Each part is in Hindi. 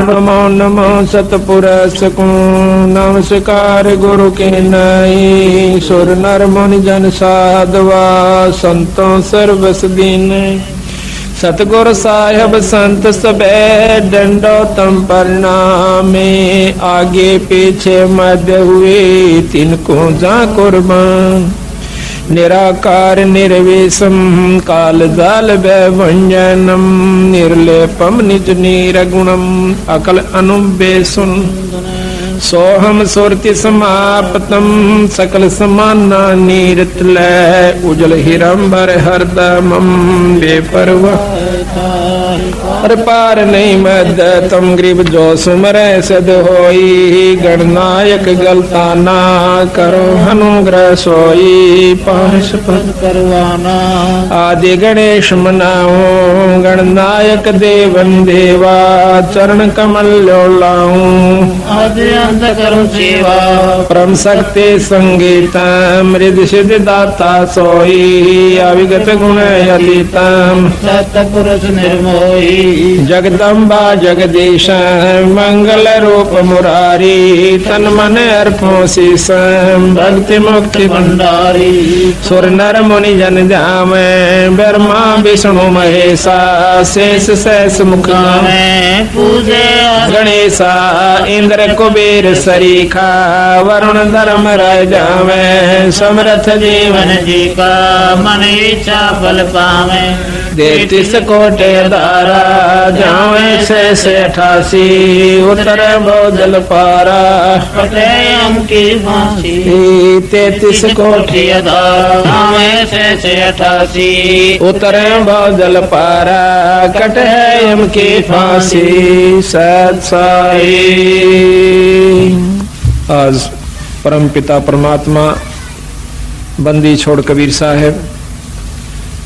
नमो नमो सतपुरुष को नमस्कार गुरु के नाई। सुर नर मुनि जन साधवा संतों सर्वस दीन। सतगुरु साहिब संत सबे दंडोतम प्रणामे। आगे पीछे मध्य हुए तिनको जा कुर्बान। निराकार निर्विषम काल जाल व्यंजनम। निर्लेपम निज निर्गुणम अकल अनुबेसुन। सोहम सुरति समाप्तम सकल समाना नीरतलय। उजल हिरंबर हरदमम बेपरवाह और पार नहीं मद तम ग्रीब जो सुमर सद होई। गणनायक गलता ना करो अनुग्रह सोई। पारस पद करवाना आदि गणेश मनाओ। गणनायक देवन देवा चरण कमल लाऊं। आदि अंत करो सेवा परम शक्ति संगीतम। रिद्धि सिद्धि दाता सोई। अविगत गुण अतीतम सतपुरुष निर्मोही। जगदम्बा जगदीश मंगल रूप मुरारी। तन मन अर्पो शीशम भक्ति मुक्ति भंडारी। सुर नर मुनि जन ध्याम ब्रह्मा विष्णु महेशा। शेष शेष मुख में पूजे गणेशा। इंद्र कुबेर सरीखा वरुण धर्म राजा में। समर्थ जीवन जी का मन इच्छा फल पावे। 33 कोटि दारा जावे से 88। उतर बोधल पारा कटे हम की फांसी। 33 कोटि दारा जावे से 88। उतर बोधल पारा कटे हम की फांसी। सत साई। आज परम पिता परमात्मा बंदी छोड़ कबीर साहब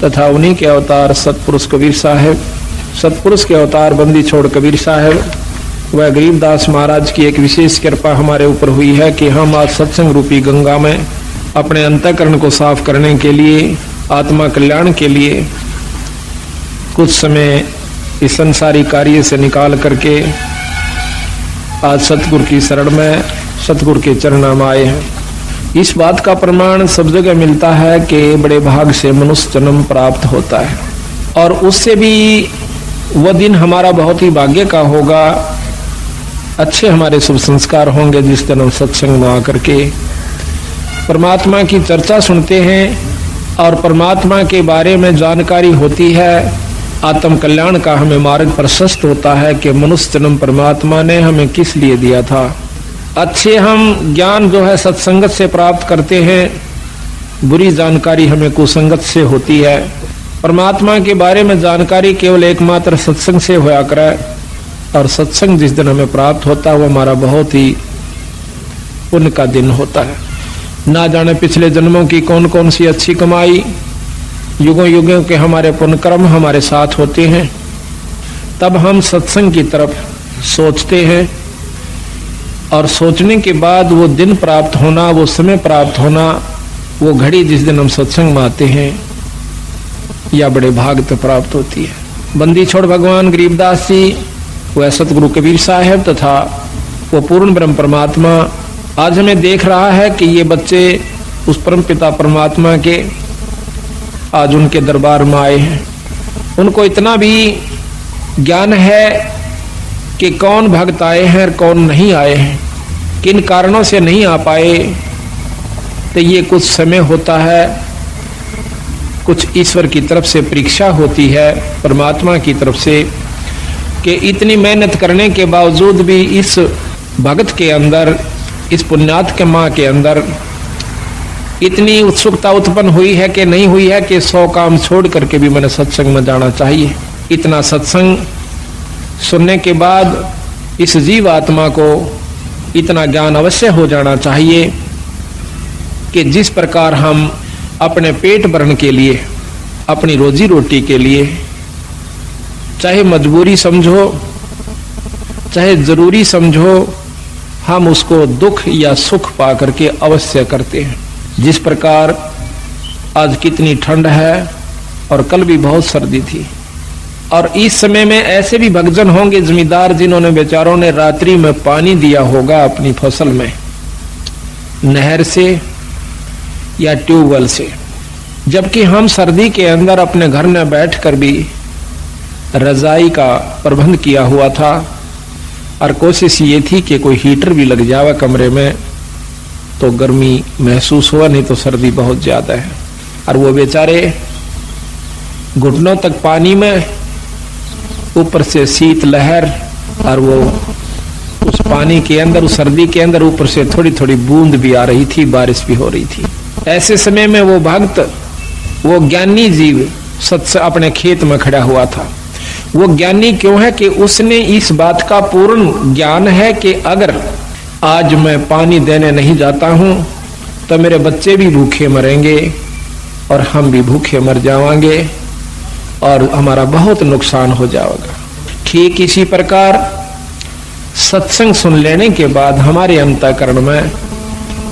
तथा उन्हीं के अवतार सतपुरुष कबीर साहब। सतपुरुष के अवतार बंदी छोड़ कबीर साहब वह गरीबदास महाराज की एक विशेष कृपा हमारे ऊपर हुई है कि हम आज सत्संग रूपी गंगा में अपने अंतःकरण को साफ करने के लिए, आत्मा कल्याण के लिए कुछ समय इस संसारी कार्य से निकाल करके आज सतगुरु की शरण में, सतगुरु के चरणों में आए हैं। इस बात का प्रमाण सब जगह मिलता है कि बड़े भाग से मनुष्य जन्म प्राप्त होता है और उससे भी वह दिन हमारा बहुत ही भाग्य का होगा। अच्छे हमारे शुभ संस्कार होंगे जिस दिन हम सत्संग में आकर के परमात्मा की चर्चा सुनते हैं और परमात्मा के बारे में जानकारी होती है। आत्म कल्याण का हमें मार्ग प्रशस्त होता है कि मनुष्य जन्म परमात्मा ने हमें किस लिए दिया था। अच्छे हम ज्ञान जो है सत्संगत से प्राप्त करते हैं। बुरी जानकारी हमें कुसंगत से होती है। परमात्मा के बारे में जानकारी केवल एकमात्र सत्संग से होया करे और सत्संग जिस दिन हमें प्राप्त होता है वो हमारा बहुत ही पुण्य का दिन होता है। ना जाने पिछले जन्मों की कौन कौन सी अच्छी कमाई, युगों युगों के हमारे पुण्य कर्म हमारे साथ होते हैं। तब हम सत्संग की तरफ सोचते हैं और सोचने के बाद वो दिन प्राप्त होना, वो समय प्राप्त होना, वो घड़ी जिस दिन हम सत्संग में आते हैं या बड़े भाग तो प्राप्त होती है। बंदी छोड़ भगवान गरीबदास जी, वह सतगुरु कबीर साहब तथा वो पूर्ण ब्रह्म परमात्मा आज हमें देख रहा है कि ये बच्चे उस परम पिता परमात्मा के आज उनके दरबार में आए हैं। उनको इतना भी ज्ञान है कि कौन भक्त आए हैं और कौन नहीं आए हैं, किन कारणों से नहीं आ पाए। तो ये कुछ समय होता है, कुछ ईश्वर की तरफ से परीक्षा होती है, परमात्मा की तरफ से, कि इतनी मेहनत करने के बावजूद भी इस भक्त के अंदर, इस पुण्यात्मा के अंदर इतनी उत्सुकता उत्पन्न हुई है कि नहीं हुई है कि 100 काम छोड़ करके भी मैंने सत्संग में जाना चाहिए। इतना सत्संग सुनने के बाद इस जीव आत्मा को इतना ज्ञान अवश्य हो जाना चाहिए कि जिस प्रकार हम अपने पेट भरने के लिए, अपनी रोजी रोटी के लिए, चाहे मजबूरी समझो चाहे जरूरी समझो, हम उसको दुख या सुख पा करके अवश्य करते हैं। जिस प्रकार आज कितनी ठंड है और कल भी बहुत सर्दी थी, और इस समय में ऐसे भी भक्तजन होंगे जमींदार जिन्होंने बेचारों ने रात्रि में पानी दिया होगा अपनी फसल में, नहर से या ट्यूबवेल से, जबकि हम सर्दी के अंदर अपने घर में बैठकर भी रजाई का प्रबंध किया हुआ था और कोशिश ये थी कि कोई हीटर भी लग जावे कमरे में तो गर्मी महसूस हुआ, नहीं तो सर्दी बहुत ज्यादा है। और वो बेचारे घुटनों तक पानी में, ऊपर से शीत लहर, और वो उस पानी के अंदर, उस सर्दी के अंदर ऊपर से थोड़ी थोड़ी बूंद भी आ रही थी, बारिश भी हो रही थी। ऐसे समय में वो भक्त, वो ज्ञानी जीव सत्य अपने खेत में खड़ा हुआ था। वो ज्ञानी क्यों है कि उसने इस बात का पूर्ण ज्ञान है कि अगर आज मैं पानी देने नहीं जाता हूं तो मेरे बच्चे भी भूखे मरेंगे और हम भी भूखे मर जाएंगे और हमारा बहुत नुकसान हो जाएगा। ठीक इसी प्रकार सत्संग सुन लेने के बाद हमारे अंतःकरण में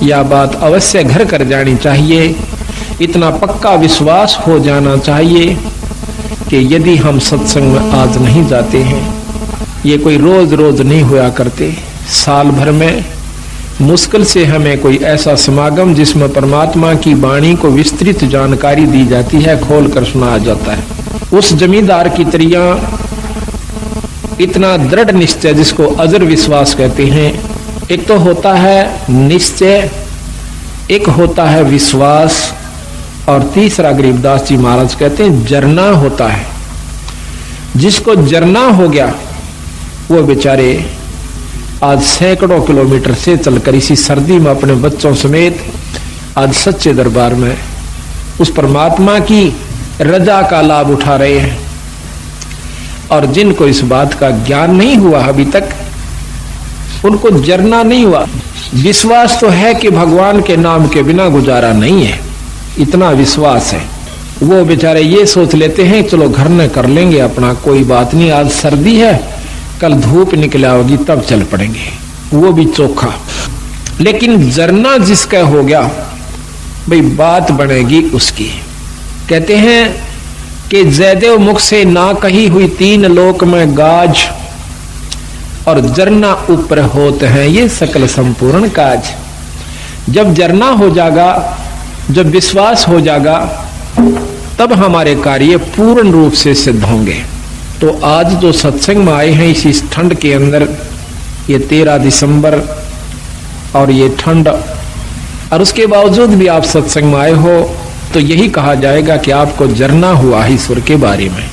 यह बात अवश्य घर कर जानी चाहिए, इतना पक्का विश्वास हो जाना चाहिए कि यदि हम सत्संग में आज नहीं जाते हैं, ये कोई रोज रोज नहीं हुआ करते, साल भर में मुश्किल से हमें कोई ऐसा समागम जिसमें परमात्मा की वाणी को विस्तृत जानकारी दी जाती है, खोल कर सुनाया जाता है। उस जमींदार की तरह इतना दृढ़ निश्चय जिसको अजर विश्वास कहते हैं, एक तो होता है निश्चय, एक होता है विश्वास, और तीसरा गरीबदास जी महाराज कहते हैं जरना होता है। जिसको जरना हो गया वो बेचारे आज सैकड़ों किलोमीटर से चलकर इसी सर्दी में अपने बच्चों समेत आज सच्चे दरबार में उस परमात्मा की रजा का लाभ उठा रहे हैं। और जिनको इस बात का ज्ञान नहीं हुआ अभी तक, उनको जरना नहीं हुआ। विश्वास तो है कि भगवान के नाम के बिना गुजारा नहीं है, इतना विश्वास है। वो बेचारे ये सोच लेते हैं चलो घर में कर लेंगे अपना, कोई बात नहीं, आज सर्दी है, कल धूप निकल आओगी तब चल पड़ेंगे, वो भी चोखा। लेकिन जरना जिसका हो गया भाई बात बनेगी उसकी। कहते हैं कि जयदेव मुख से ना कही हुई तीन लोक में गाज, और जरना ऊपर होते हैं ये सकल संपूर्ण काज। जब जरना हो जाएगा, जब विश्वास हो जाएगा, तब हमारे कार्य पूर्ण रूप से सिद्ध होंगे। तो आज जो सत्संग में आए हैं इसी ठंड के अंदर, ये 13 दिसंबर और ये ठंड, और उसके बावजूद भी आप सत्संग में आए हो तो यही कहा जाएगा कि आपको जरना हुआ है ईश्वर के बारे में,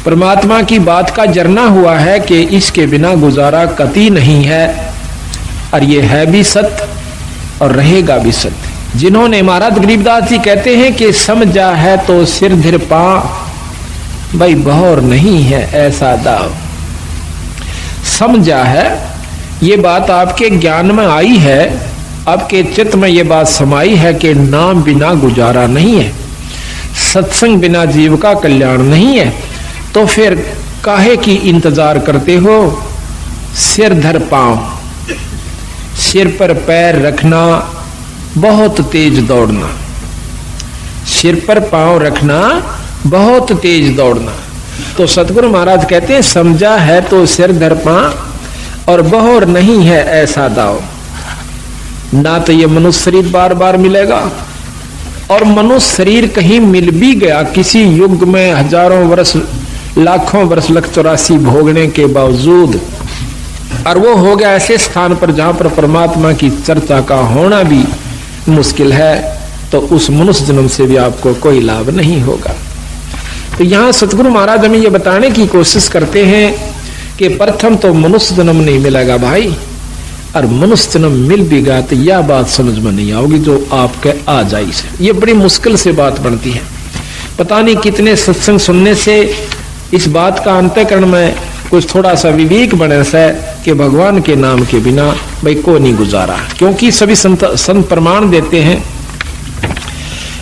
परमात्मा की बात का जरना हुआ है कि इसके बिना गुजारा कतई नहीं है, और ये है भी सत्य और रहेगा भी सत्य। जिन्होंने, महाराज गरीबदास जी कहते हैं कि समझा है तो सिर धर पा, भाई बहौर नहीं है ऐसा दाव। समझा है, ये बात आपके ज्ञान में आई है, आपके चित्त में ये बात समाई है कि नाम बिना गुजारा नहीं है, सत्संग बिना जीव का कल्याण नहीं है, तो फिर काहे की इंतजार करते हो? सिर धर पांव, सिर पर पैर रखना, बहुत तेज दौड़ना, सिर पर पांव रखना, बहुत तेज दौड़ना। तो सतगुरु महाराज कहते हैं समझा है तो सिर धर पांव और बहौर नहीं है ऐसा दाव। ना तो ये मनुष्य शरीर बार बार मिलेगा, और मनुष्य शरीर कहीं मिल भी गया किसी युग में हजारों वर्ष, लाखों वर्ष, लख 84 भोगने के बावजूद, और वो हो गया ऐसे स्थान पर जहां पर परमात्मा की चर्चा का होना भी मुश्किल है, तो उस मनुष्य जन्म से भी आपको कोई लाभ नहीं होगा। तो यहाँ सतगुरु महाराज हमें ये बताने की कोशिश करते हैं कि प्रथम तो मनुष्य जन्म नहीं मिलेगा भाई, और मनुष्य जन्म मिल भी गया तो यह बात समझ में नहीं आओगी जो आपके आ जाई से। ये बड़ी मुश्किल से बात बनती है। पता नहीं कितने सत्संग सुनने से इस बात का अंतःकरण में कुछ थोड़ा सा विवेक बने से कि भगवान के नाम के बिना भाई को नहीं गुजारा, क्योंकि सभी संत प्रमाण देते हैं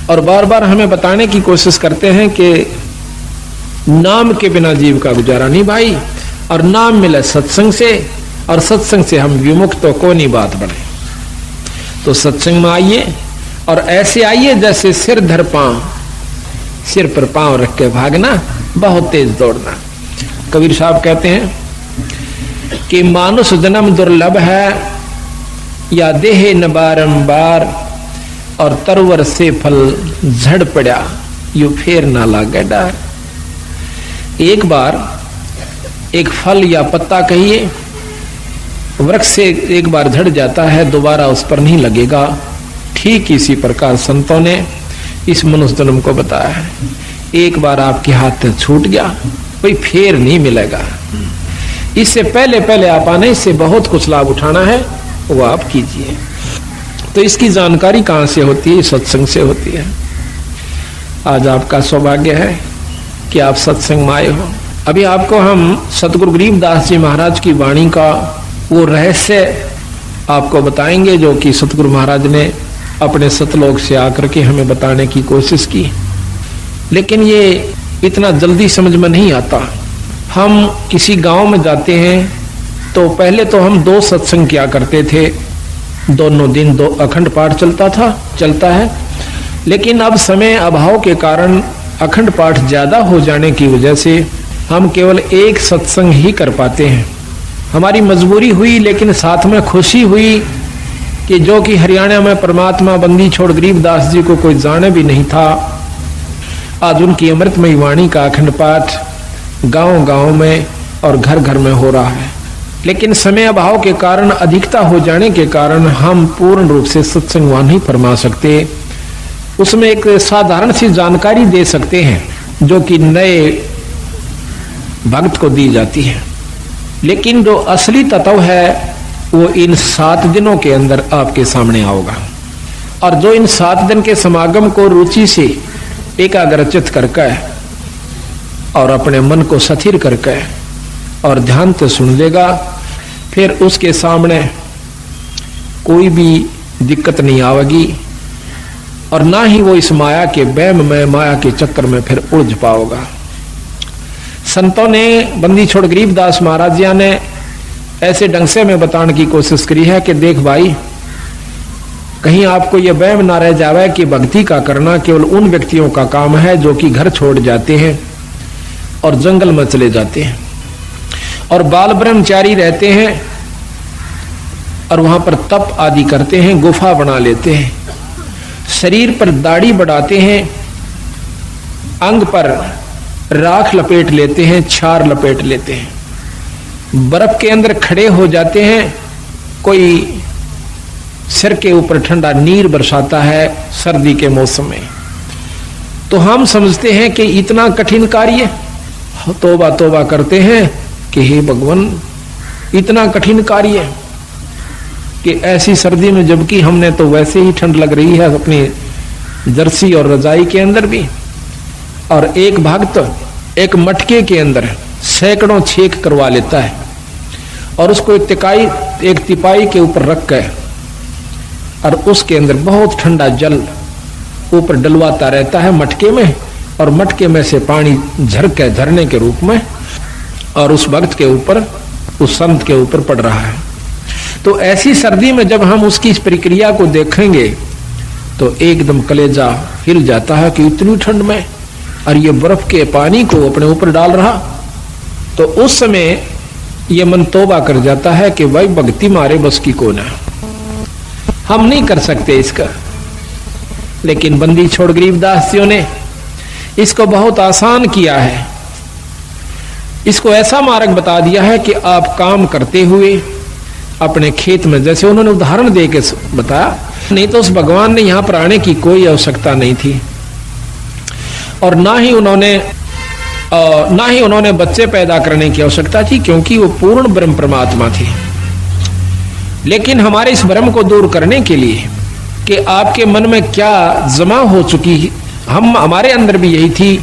और बार बार हमें बताने की कोशिश करते हैं कि नाम के बिना जीव का गुजारा नहीं भाई, और नाम मिले सत्संग से, और सत्संग से हम विमुक्त तो को नहीं बात बने। तो सत्संग में आइए और ऐसे आइए जैसे सिर धर पांव, सिर पर पांव रख के भागना, बहुत तेज दौड़ना। कबीर साहब कहते हैं कि मानुष जन्म दुर्लभ है, या देहे न बारंबार, और तरवर से फल झड़ पड़ा, यू फेर ना लागे डार। एक बार एक फल या पत्ता कहिए वृक्ष से एक बार झड़ जाता है, दोबारा उस पर नहीं लगेगा। ठीक इसी प्रकार संतों ने इस मनुष्य जन्म को बताया है, एक बार आपके हाथ से छूट गया, कोई फेर नहीं मिलेगा। इससे पहले पहले आप आने से बहुत कुछ लाभ उठाना है, वो आप कीजिए। तो इसकी जानकारी कहां से होती है? सत्संग से होती है। आज आपका सौभाग्य है कि आप सत्संग में आए हो। अभी आपको हम सतगुरु गरीबदास जी महाराज की वाणी का वो रहस्य आपको बताएंगे जो कि सतगुरु महाराज ने अपने सतलोक से आकर के हमें बताने की कोशिश की, लेकिन ये इतना जल्दी समझ में नहीं आता। हम किसी गांव में जाते हैं तो पहले तो हम 2 सत्संग किया करते थे, दोनों दिन 2 अखंड पाठ चलता है, लेकिन अब समय अभाव के कारण अखंड पाठ ज्यादा हो जाने की वजह से हम केवल 1 सत्संग ही कर पाते हैं। हमारी मजबूरी हुई, लेकिन साथ में खुशी हुई कि जो कि हरियाणा में परमात्मा बंदी छोड़ गरीबदास जी को कोई जाने भी नहीं था, आज उनकी अमृतमयी वाणी का अखंड पाठ गांव गांव में और घर घर में हो रहा है। लेकिन समय अभाव के कारण, अधिकता हो जाने के कारण हम पूर्ण रूप से सत्संग वहां नहीं फरमा सकते। उसमें एक साधारण सी जानकारी दे सकते हैं जो कि नए भक्त को दी जाती है, लेकिन जो असली तत्व है वो इन 7 दिनों के अंदर आपके सामने आओगा। और जो इन 7 दिन के समागम को रुचि से एकाग्रचित करके और अपने मन को स्थिर करके और ध्यान से सुन लेगा, फिर उसके सामने कोई भी दिक्कत नहीं आवेगी, और ना ही वो इस माया के वहम में, माया के चक्कर में फिर उलझ पाओगा। संतों ने, बंदी छोड़ गरीबदास महाराज जी ने ऐसे ढंग से हमें बताने की कोशिश करी है कि देख भाई, कहीं आपको यह वहम ना रह जावे कि भक्ति का करना केवल उन व्यक्तियों का काम है जो कि घर छोड़ जाते हैं और जंगल में चले जाते हैं और बाल ब्रह्मचारी रहते हैं और वहां पर तप आदि करते हैं, गुफा बना लेते हैं, शरीर पर दाढ़ी बढ़ाते हैं, अंग पर राख लपेट लेते हैं, छार लपेट लेते हैं, बर्फ के अंदर खड़े हो जाते हैं, कोई सिर के ऊपर ठंडा नीर बरसाता है सर्दी के मौसम में, तो हम समझते हैं कि इतना कठिन कार्य, तौबा तौबा करते हैं कि हे भगवान इतना कठिन कार्य कि ऐसी सर्दी में, जबकि हमने तो वैसे ही ठंड लग रही है अपनी जर्सी और रजाई के अंदर भी। और एक भक्त एक मटके के अंदर सैकड़ों छेक करवा लेता है और उसको एक तिपाई के ऊपर रख कर और उसके अंदर बहुत ठंडा जल ऊपर डलवाता रहता है मटके में, और मटके में से पानी झरके झरने के रूप में और उस भक्त के ऊपर, उस संत के ऊपर पड़ रहा है। तो ऐसी सर्दी में जब हम उसकी इस प्रक्रिया को देखेंगे तो एकदम कलेजा हिल जाता है कि इतनी ठंड में और ये बर्फ के पानी को अपने ऊपर डाल रहा। तो उस समय ये मन तौबा कर जाता है कि भाई भक्ति मारे बस की कौन है, हम नहीं कर सकते इसका। लेकिन बंदी छोड़ गरीबदास जियों ने इसको बहुत आसान किया है, इसको ऐसा मार्ग बता दिया है कि आप काम करते हुए अपने खेत में, जैसे उन्होंने उदाहरण दे के बताया, नहीं तो उस भगवान ने यहां पर आने की कोई आवश्यकता नहीं थी और ना ही उन्होंने बच्चे पैदा करने की आवश्यकता थी, क्योंकि वो पूर्ण ब्रह्म परमात्मा थे। लेकिन हमारे इस भ्रम को दूर करने के लिए कि आपके मन में क्या जमा हो चुकी, हमारे अंदर भी यही थी,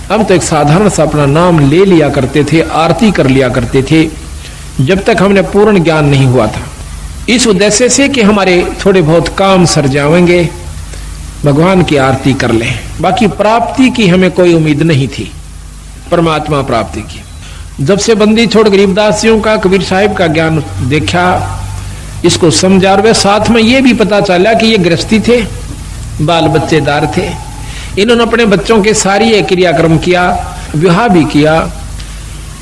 हम तो एक साधारण सा अपना नाम ले लिया करते थे, आरती कर लिया करते थे, जब तक हमने पूर्ण ज्ञान नहीं हुआ था, इस उद्देश्य से कि हमारे थोड़े बहुत काम सर जाएंगे, भगवान की आरती कर लें। बाकी प्राप्ति की हमें कोई उम्मीद नहीं थी, परमात्मा प्राप्ति की। जब से बंदी छोड़ गरीबदासियों का, कबीर साहिब का ज्ञान देखा, इसको समझा, और वे साथ में ये भी पता चला कि ये गृहस्थी थे, बाल बच्चेदार थे, इन्होंने अपने बच्चों के सारी ये क्रियाक्रम किया विवाह भी किया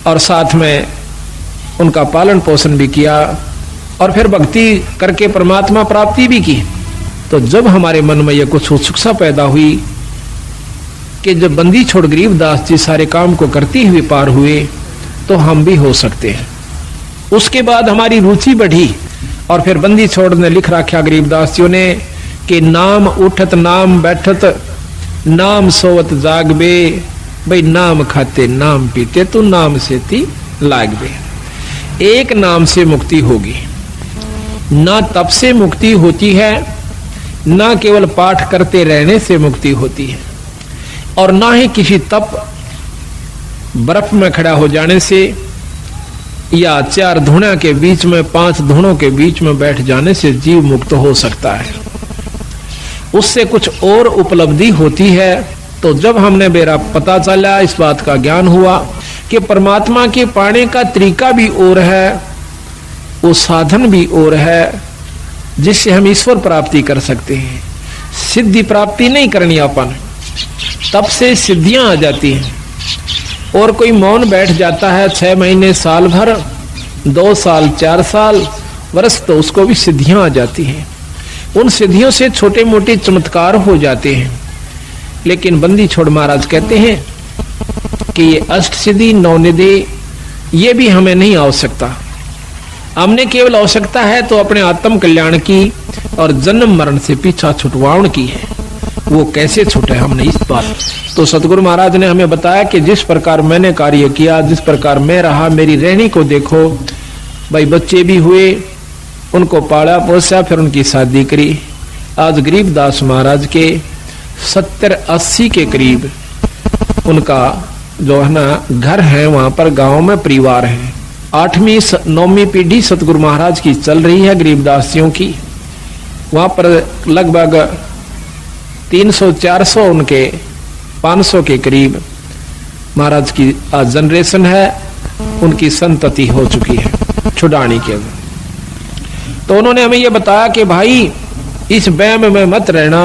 और साथ में उनका पालन पोषण भी किया और फिर भक्ति करके परमात्मा प्राप्ति भी की। तो जब हमारे मन में यह कुछ उत्सुकता पैदा हुई कि जब बंदी छोड़ गरीबदास जी सारे काम को करते हुए पार हुए तो हम भी हो सकते हैं। उसके बाद हमारी रुचि बढ़ी और फिर बंदी छोड़ ने लिख रखा गरीबदास जी ने कि नाम उठत नाम बैठत नाम सोवत जागबे, भाई नाम खाते नाम पीते तो नाम से ती लागबे। एक नाम से मुक्ति होगी, ना तप से मुक्ति होती है, ना केवल पाठ करते रहने से मुक्ति होती है, और ना ही किसी तप बर्फ में खड़ा हो जाने से या 4 धुना के बीच में 5 धुनों के बीच में बैठ जाने से जीव मुक्त हो सकता है। उससे कुछ और उपलब्धि होती है। तो जब हमने मेरा पता चला, इस बात का ज्ञान हुआ कि परमात्मा के पाने का तरीका भी और है, वो साधन भी और है जिससे हम ईश्वर प्राप्ति कर सकते हैं। सिद्धि प्राप्ति नहीं करनी अपन, तब से सिद्धियां आ जाती हैं। और कोई मौन बैठ जाता है 6 महीने, साल भर, 2 साल, 4 साल, वर्ष, तो उसको भी सिद्धियां आ जाती हैं। उन सिद्धियों से छोटे मोटे चमत्कार हो जाते हैं। लेकिन बंदी छोड़ महाराज कहते हैं कि ये अष्ट सिद्धि 9 निधि ये भी हमें नहीं आवश्यकता। हमने केवल आवश्यकता है तो अपने आत्म कल्याण की और जन्म मरण से पीछा छुटवाउन की है। वो कैसे छूटे हमने इस बात। तो सतगुरु महाराज ने हमें बताया कि जिस प्रकार मैंने कार्य किया, जिस प्रकार मैं रहा, मेरी रहनी को देखो। भाई बच्चे भी हुए, उनको पाला पोसा, फिर उनकी शादी करी। आज गरीबदास महाराज के 70-80 के करीब उनका जो है ना घर है, वहां पर गांव में परिवार है। 8वीं 9वीं पीढ़ी सतगुरु महाराज की चल रही है गरीबदासियों की। वहां पर लगभग 300-400 उनके 500 के करीब महाराज की आज जनरेशन है, उनकी संतति हो चुकी है छुड़ानी के। तो उन्होंने हमें यह बताया कि भाई इस वहम में मत रहना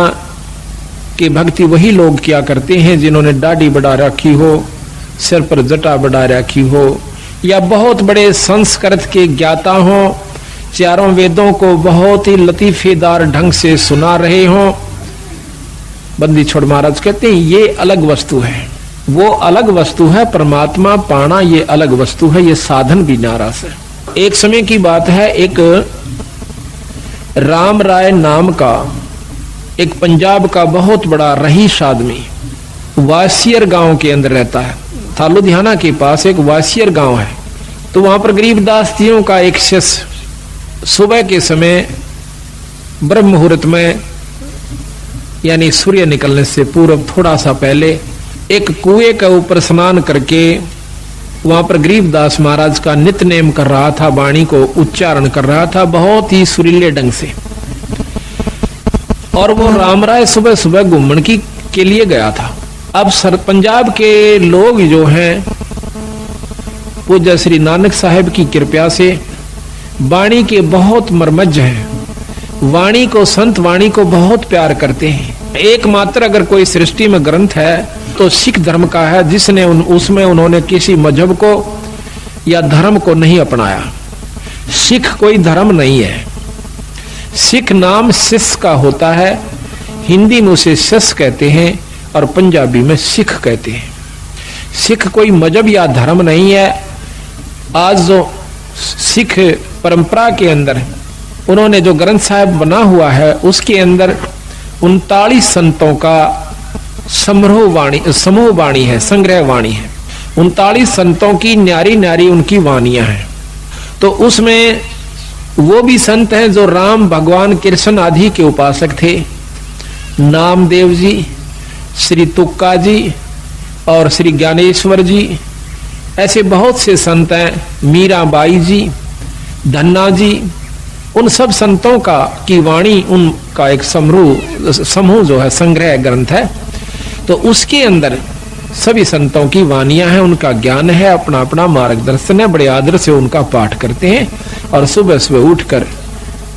कि भक्ति वही लोग किया करते हैं जिन्होंने दाढ़ी बढ़ा रखी हो, सिर पर जटा बढ़ा रखी हो, या बहुत बड़े संस्कृत के ज्ञाता हो, चारों वेदों को बहुत ही लतीफेदार ढंग से सुना रहे हो। बंदी छोड़ महाराज कहते हैं ये अलग वस्तु है, वो अलग वस्तु है। परमात्मा पाना ये अलग वस्तु है, ये साधन भी नाराज है। एक समय की बात है, एक राम राय नाम का एक पंजाब का बहुत बड़ा रईस आदमी वासियर गांव के अंदर रहता है। था लुधियाना के पास एक वासियर गांव है। तो वहां पर गरीबदास जियों का एक शिष्य सुबह के समय ब्रह्म मुहूर्त में, यानी सूर्य निकलने से पूर्व थोड़ा सा पहले, एक कुएं के ऊपर स्नान करके वहां पर गरीबदास महाराज का नित्य नेम कर रहा था, वाणी को उच्चारण कर रहा था बहुत ही सुरीले ढंग से। और वो राम राय सुबह सुबह घूमने के लिए गया था। अब पंजाब के लोग जो हैं पूज्य श्री नानक साहिब की कृपा से वाणी के बहुत मर्मज्ज हैं। वाणी को, संत वाणी को बहुत प्यार करते हैं। एकमात्र अगर कोई सृष्टि में ग्रंथ है तो सिख धर्म का है, जिसने उसमें उन्होंने किसी मजहब को या धर्म को नहीं अपनाया। सिख कोई धर्म नहीं है। सिख नाम शिष्य का होता है, हिंदी में उसे शिष्य कहते हैं और पंजाबी में सिख कहते हैं। सिख कोई मजहब या धर्म नहीं है। आज जो सिख परंपरा के अंदर उन्होंने जो ग्रंथ साहिब बना हुआ है, उसके अंदर 39 संतों का समूह वाणी है, संग्रह वाणी है। 39 संतों की न्यारी न्यारी उनकी वाणियां हैं। तो उसमें वो भी संत हैं जो राम, भगवान, कृष्ण आदि के उपासक थे। नामदेव जी, श्री तुक्का जी और श्री ज्ञानेश्वर जी, ऐसे बहुत से संत हैं। मीराबाई जी, धन्ना जी, उन सब संतों का की वाणी, उनका एक समूह जो है संग्रह ग्रंथ है। तो उसके अंदर सभी संतों की वाणियां हैं, उनका ज्ञान है, अपना अपना मार्गदर्शन है। बड़े आदर से उनका पाठ करते हैं और सुबह सुबह उठकर,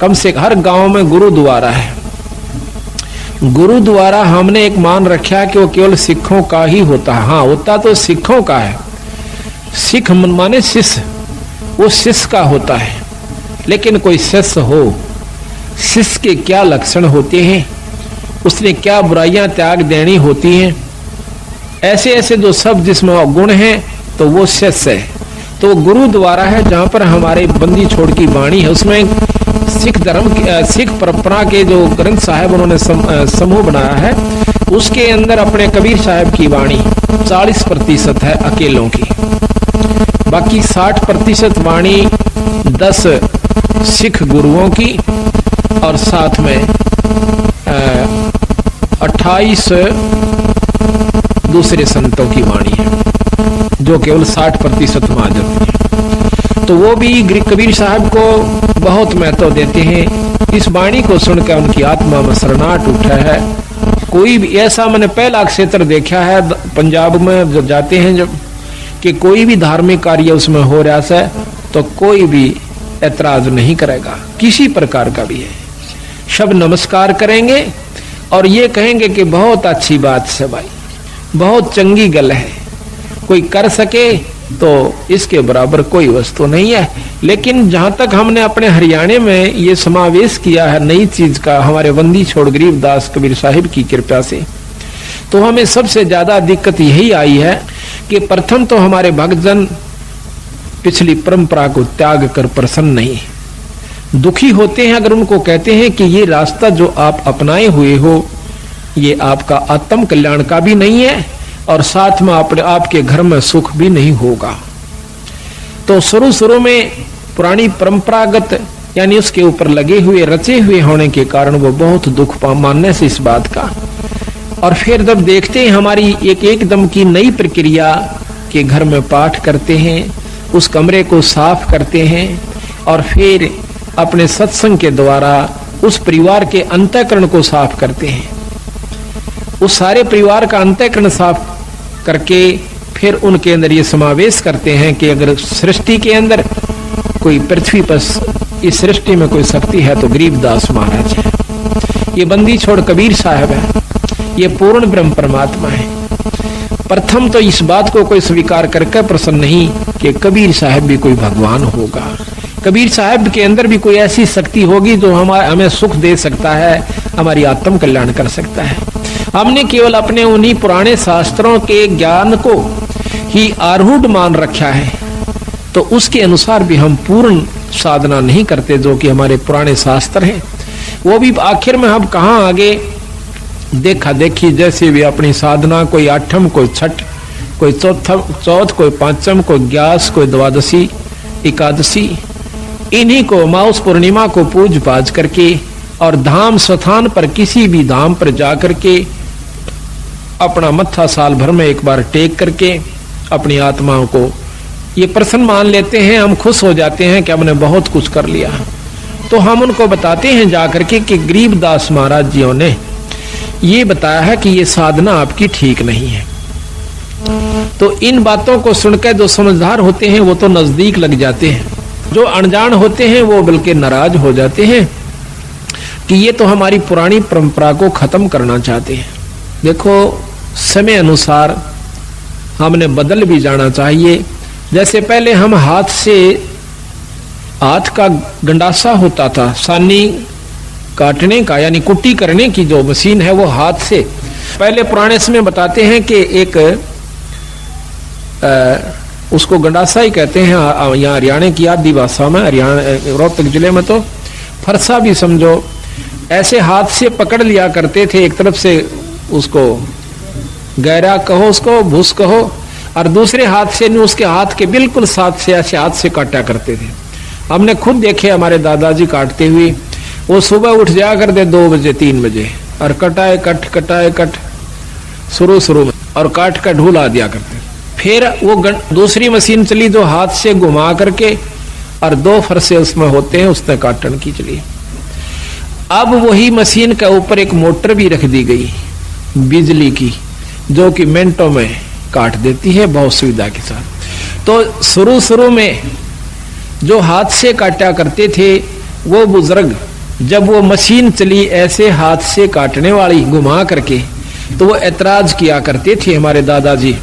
कम से हर गांव में गुरुद्वारा है, गुरु द्वारा हमने एक मान रखा कि वो केवल सिखों का ही होता है। हाँ, होता तो सिखों का है, सिख माने शिष्य, वो शिष्य का होता है। लेकिन कोई शिष्य हो, शिष्य के क्या लक्षण होते हैं, उसने क्या बुराइयां त्याग देनी होती हैं, ऐसे ऐसे जो सब जिसमें गुण हैं, तो वो शिष्य है। तो गुरु द्वारा है, जहाँ पर हमारे बंदी छोड़ की वाणी है, उसमें सिख धर्म सिख परंपरा के जो ग्रंथ साहब उन्होंने समूह बनाया है, उसके अंदर अपने कबीर साहब की वाणी 40% है अकेलों की, बाकी 60% वाणी 10 सिख गुरुओं की और साथ में 28 दूसरे संतों की वाणी है, जो केवल 60% में आ जाती है। तो वो भी कबीर साहब को बहुत महत्व देते हैं। इस वाणी को सुनकर उनकी आत्मा में शरणाहट उठा है। कोई भी ऐसा, मैंने पहला क्षेत्र देखा है पंजाब में जब जाते हैं, जब कि कोई भी धार्मिक कार्य उसमें हो रहा है तो कोई भी ऐतराज नहीं करेगा, किसी प्रकार का भी है। सब नमस्कार करेंगे और ये कहेंगे कि बहुत अच्छी बात है भाई, बहुत चंगी गल है, कोई कर सके तो इसके बराबर कोई वस्तु नहीं है। लेकिन जहां तक हमने अपने हरियाणा में ये समावेश किया है नई चीज का, हमारे बंदी छोड़ गरीबदास कबीर साहिब की कृपा से, तो हमें सबसे ज्यादा दिक्कत यही आई है कि प्रथम तो हमारे भक्तजन पिछली परंपरा को त्याग कर प्रसन्न नहीं, दुखी होते हैं अगर उनको कहते हैं कि ये रास्ता जो आप अपनाए हुए हो ये आपका आत्म कल्याण का भी नहीं है और साथ में आपके घर में सुख भी नहीं होगा। तो शुरू में पुरानी परंपरागत यानी उसके ऊपर लगे हुए रचे हुए होने के कारण वो बहुत दुख मानने से इस बात का। और फिर जब देखते हैं हमारी एक एकदम की नई प्रक्रिया के घर में पाठ करते हैं, उस कमरे को साफ करते हैं और फिर अपने सत्संग के द्वारा उस परिवार के अंतःकरण को साफ करते हैं, उस सारे परिवार का अंतःकरण साफ करके फिर उनके अंदर ये समावेश करते हैं कि अगर सृष्टि के अंदर कोई पृथ्वी पर इस सृष्टि में कोई शक्ति है तो गरीबदास महाराज है, ये बंदी छोड़ कबीर साहब है, ये पूर्ण ब्रह्म परमात्मा है। प्रथम तो इस बात को कोई स्वीकार करके प्रसन्न नहीं कि कबीर साहब भी कोई भगवान होगा, कबीर साहब के अंदर भी कोई ऐसी शक्ति होगी जो हमें सुख दे सकता है, हमारी आत्म कल्याण कर सकता है। हमने केवल अपने उन्हीं पुराने शास्त्रों के ज्ञान को ही आरूढ़ मान रखा है, तो उसके अनुसार भी हम पूर्ण साधना नहीं करते जो कि हमारे पुराने शास्त्र हैं। वो भी आखिर में हम कहाँ आगे देखा देखी जैसे भी अपनी साधना, कोई आठम, कोई छठ, कोई चौथ, कोई पांचम, कोई ग्यास, कोई द्वादशी, एकादशी, इन्हीं को माउस पूर्णिमा को पूज पाज करके और धाम स्थान पर किसी भी धाम पर जाकर के अपना मत्था साल भर में एक बार टेक करके अपनी आत्माओं को ये प्रसन्न मान लेते हैं, हम खुश हो जाते हैं कि हमने बहुत कुछ कर लिया। तो हम उनको बताते हैं जाकर के कि गरीबदास महाराज जियों ने ये बताया है कि ये साधना आपकी ठीक नहीं है। तो इन बातों को सुनकर जो समझदार होते हैं वो तो नजदीक लग जाते हैं, जो अनजान होते हैं वो बल्कि नाराज हो जाते हैं कि ये तो हमारी पुरानी परंपरा को खत्म करना चाहते हैं। देखो समय अनुसार हमने बदल भी जाना चाहिए। जैसे पहले हम हाथ का गंडासा होता था, सानी काटने का यानी कुट्टी करने की जो मशीन है वो हाथ से, पहले पुराने समय बताते हैं कि एक उसको गंडासा ही कहते हैं यहाँ हरियाणा की आदि भाषा में, हरियाणा रोहतक जिले में तो फरसा भी समझो, ऐसे हाथ से पकड़ लिया करते थे। एक तरफ से उसको गहरा कहो, उसको भूस कहो, और दूसरे हाथ से उसके हाथ के बिल्कुल साथ से ऐसे हाथ से काटा करते थे। हमने खुद देखे हमारे दादाजी काटते हुए, वो सुबह उठ जाया करते 2 बजे 3 बजे और कटाए कट शुरू में और काट कर ढूला दिया करते। फिर वो दूसरी मशीन चली जो हाथ से घुमा करके और 2 फरसे उसमें होते हैं, उसने काटन की चली। अब वही मशीन के ऊपर एक मोटर भी रख दी गई बिजली की, जो कि मिनटों में काट देती है बहुत सुविधा के साथ। तो शुरू में जो हाथ से काटा करते थे वो बुजुर्ग जब वो मशीन चली ऐसे हाथ से काटने वाली घुमा करके, तो वो ऐतराज किया करते थे हमारे दादाजी,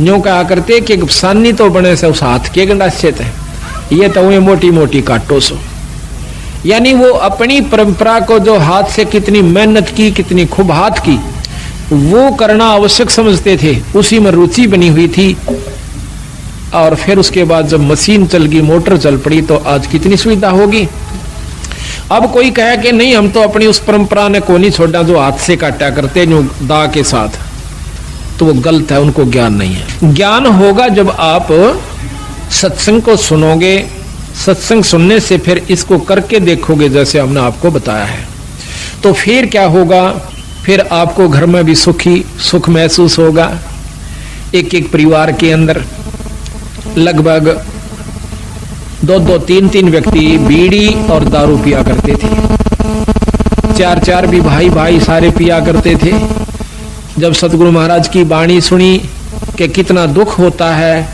यूं कहा करते कि सानी तो बने से उस हाथ के गंडासे थे, ये तो वे मोटी मोटी काटो सो। यानी वो अपनी परंपरा को जो हाथ से कितनी मेहनत की, कितनी खूब हाथ की, वो करना आवश्यक समझते थे, उसी में रुचि बनी हुई थी। और फिर उसके बाद जब मशीन चल गई, मोटर चल पड़ी, तो आज कितनी सुविधा होगी। अब कोई कहे कि नहीं हम तो अपनी उस परंपरा ने को नहीं छोड़ा जो हाथ से काटा करते जो दा के साथ, तो वो गलत है, उनको ज्ञान नहीं है। ज्ञान होगा जब आप सत्संग को सुनोगे, सत्संग सुनने से फिर इसको करके देखोगे जैसे हमने आपको बताया है, तो फिर क्या होगा, फिर आपको घर में भी सुख महसूस होगा। एक एक परिवार के अंदर लगभग 2-2, 3-3 व्यक्ति बीड़ी और दारू पिया करते थे, 4-4 भी भाई सारे पिया करते थे। जब सतगुरु महाराज की वाणी सुनी कि कितना दुख होता है,